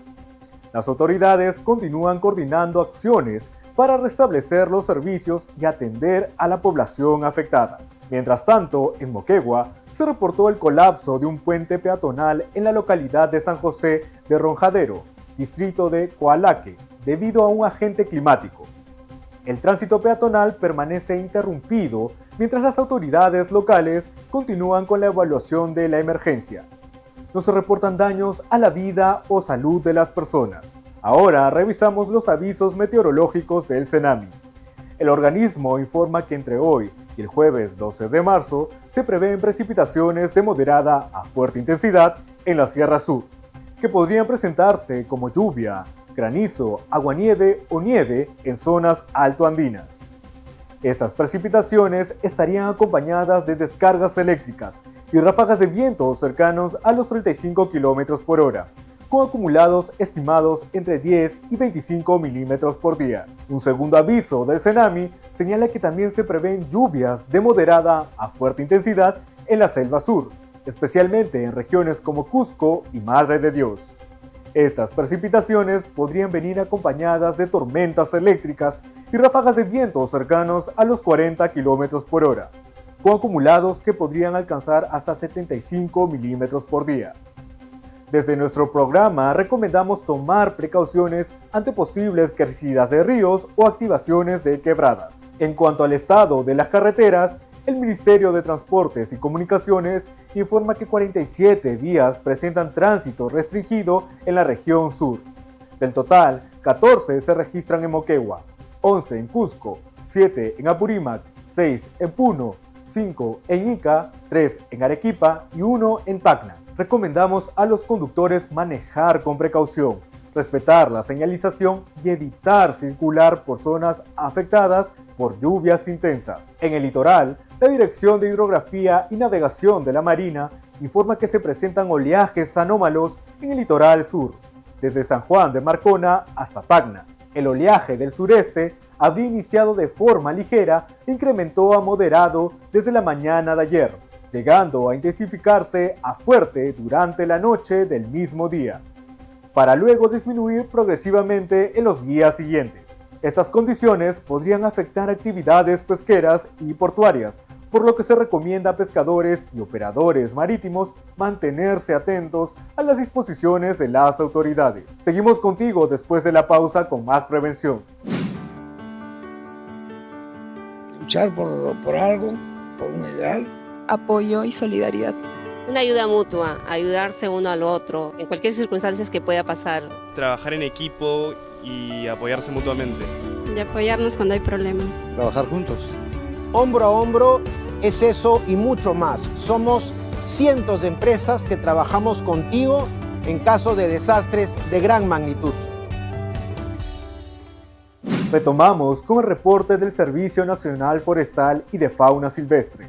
Las autoridades continúan coordinando acciones para restablecer los servicios y atender a la población afectada. Mientras tanto, en Moquegua se reportó el colapso de un puente peatonal en la localidad de San José de Ronjadero, distrito de Coalaque, debido a un agente climático. El tránsito peatonal permanece interrumpido mientras las autoridades locales continúan con la evaluación de la emergencia. No se reportan daños a la vida o salud de las personas. Ahora revisamos los avisos meteorológicos del CENAMI. El organismo informa que entre hoy y el jueves 12 de marzo se prevén precipitaciones de moderada a fuerte intensidad en la Sierra Sur, que podrían presentarse como lluvia, granizo, aguanieve o nieve en zonas altoandinas. Estas precipitaciones estarían acompañadas de descargas eléctricas y ráfagas de viento cercanos a los 35 km por hora, con acumulados estimados entre 10 y 25 milímetros por día. Un segundo aviso del CENAMI señala que también se prevén lluvias de moderada a fuerte intensidad en la selva sur, especialmente en regiones como Cusco y Madre de Dios. Estas precipitaciones podrían venir acompañadas de tormentas eléctricas y ráfagas de viento cercanos a los 40 km por hora, con acumulados que podrían alcanzar hasta 75 milímetros por día. Desde nuestro programa recomendamos tomar precauciones ante posibles crecidas de ríos o activaciones de quebradas. En cuanto al estado de las carreteras, el Ministerio de Transportes y Comunicaciones informa que 47 vías presentan tránsito restringido en la región sur. Del total, 14 se registran en Moquegua, 11 en Cusco, 7 en Apurímac, 6 en Puno, 5 en Ica, 3 en Arequipa y 1 en Tacna. Recomendamos a los conductores manejar con precaución, respetar la señalización y evitar circular por zonas afectadas por lluvias intensas. En el litoral, la Dirección de Hidrografía y Navegación de la Marina informa que se presentan oleajes anómalos en el litoral sur, desde San Juan de Marcona hasta Tacna. El oleaje del sureste había iniciado de forma ligera e incrementó a moderado desde la mañana de ayer, llegando a intensificarse a fuerte durante la noche del mismo día, para luego disminuir progresivamente en los días siguientes. Estas condiciones podrían afectar actividades pesqueras y portuarias, por lo que se recomienda a pescadores y operadores marítimos mantenerse atentos a las disposiciones de las autoridades. Seguimos contigo después de la pausa con más prevención. Luchar por algo, por un ideal. Apoyo y solidaridad. Una ayuda mutua, ayudarse uno al otro, en cualquier circunstancia que pueda pasar. Trabajar en equipo y apoyarse mutuamente. Y apoyarnos cuando hay problemas. Trabajar juntos. Hombro a hombro es eso y mucho más. Somos cientos de empresas que trabajamos contigo en caso de desastres de gran magnitud. Retomamos con el reporte del Servicio Nacional Forestal y de Fauna Silvestre.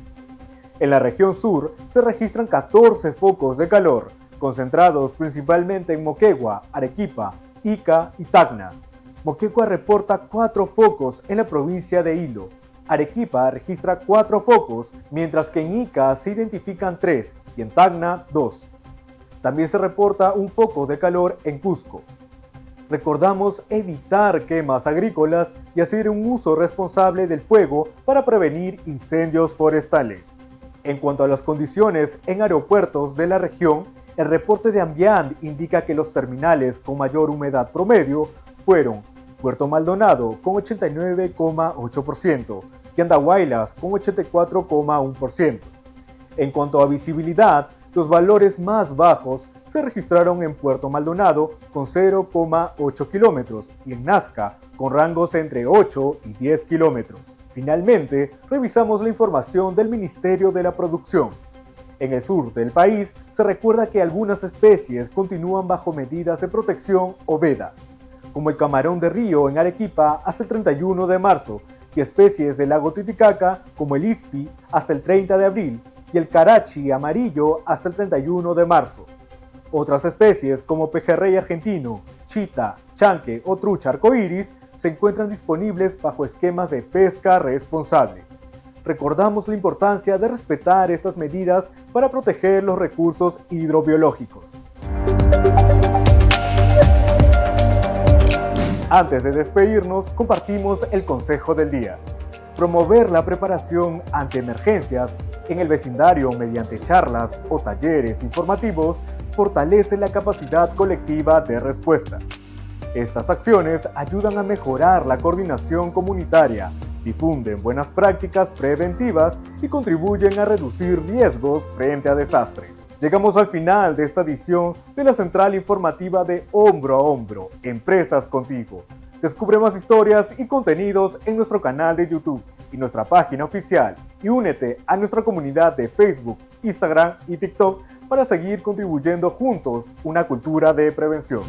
En la región sur se registran 14 focos de calor, concentrados principalmente en Moquegua, Arequipa, Ica y Tacna. Moquegua reporta 4 focos en la provincia de Hilo. Arequipa registra 4 focos, mientras que en Ica se identifican 3 y en Tacna 2. También se reporta un foco de calor en Cusco. Recordamos evitar quemas agrícolas y hacer un uso responsable del fuego para prevenir incendios forestales. En cuanto a las condiciones en aeropuertos de la región, el reporte de Ambiant indica que los terminales con mayor humedad promedio fueron Puerto Maldonado con 89,8% y Andahuaylas con 84,1%. En cuanto a visibilidad, los valores más bajos se registraron en Puerto Maldonado con 0,8 kilómetros y en Nazca con rangos entre 8 y 10 kilómetros. Finalmente, revisamos la información del Ministerio de la Producción. En el sur del país se recuerda que algunas especies continúan bajo medidas de protección o veda, como el camarón de río en Arequipa hasta el 31 de marzo y especies del lago Titicaca como el ispi hasta el 30 de abril y el carachi amarillo hasta el 31 de marzo. Otras especies como pejerrey argentino, chita, chanque o trucha arcoíris se encuentran disponibles bajo esquemas de pesca responsable. Recordamos la importancia de respetar estas medidas para proteger los recursos hidrobiológicos. Antes de despedirnos, compartimos el consejo del día. Promover la preparación ante emergencias en el vecindario mediante charlas o talleres informativos fortalece la capacidad colectiva de respuesta. Estas acciones ayudan a mejorar la coordinación comunitaria, difunden buenas prácticas preventivas y contribuyen a reducir riesgos frente a desastres. Llegamos al final de esta edición de la central informativa de Hombro a Hombro, Empresas Contigo. Descubre más historias y contenidos en nuestro canal de YouTube y nuestra página oficial y únete a nuestra comunidad de Facebook, Instagram y TikTok para seguir contribuyendo juntos una cultura de prevención.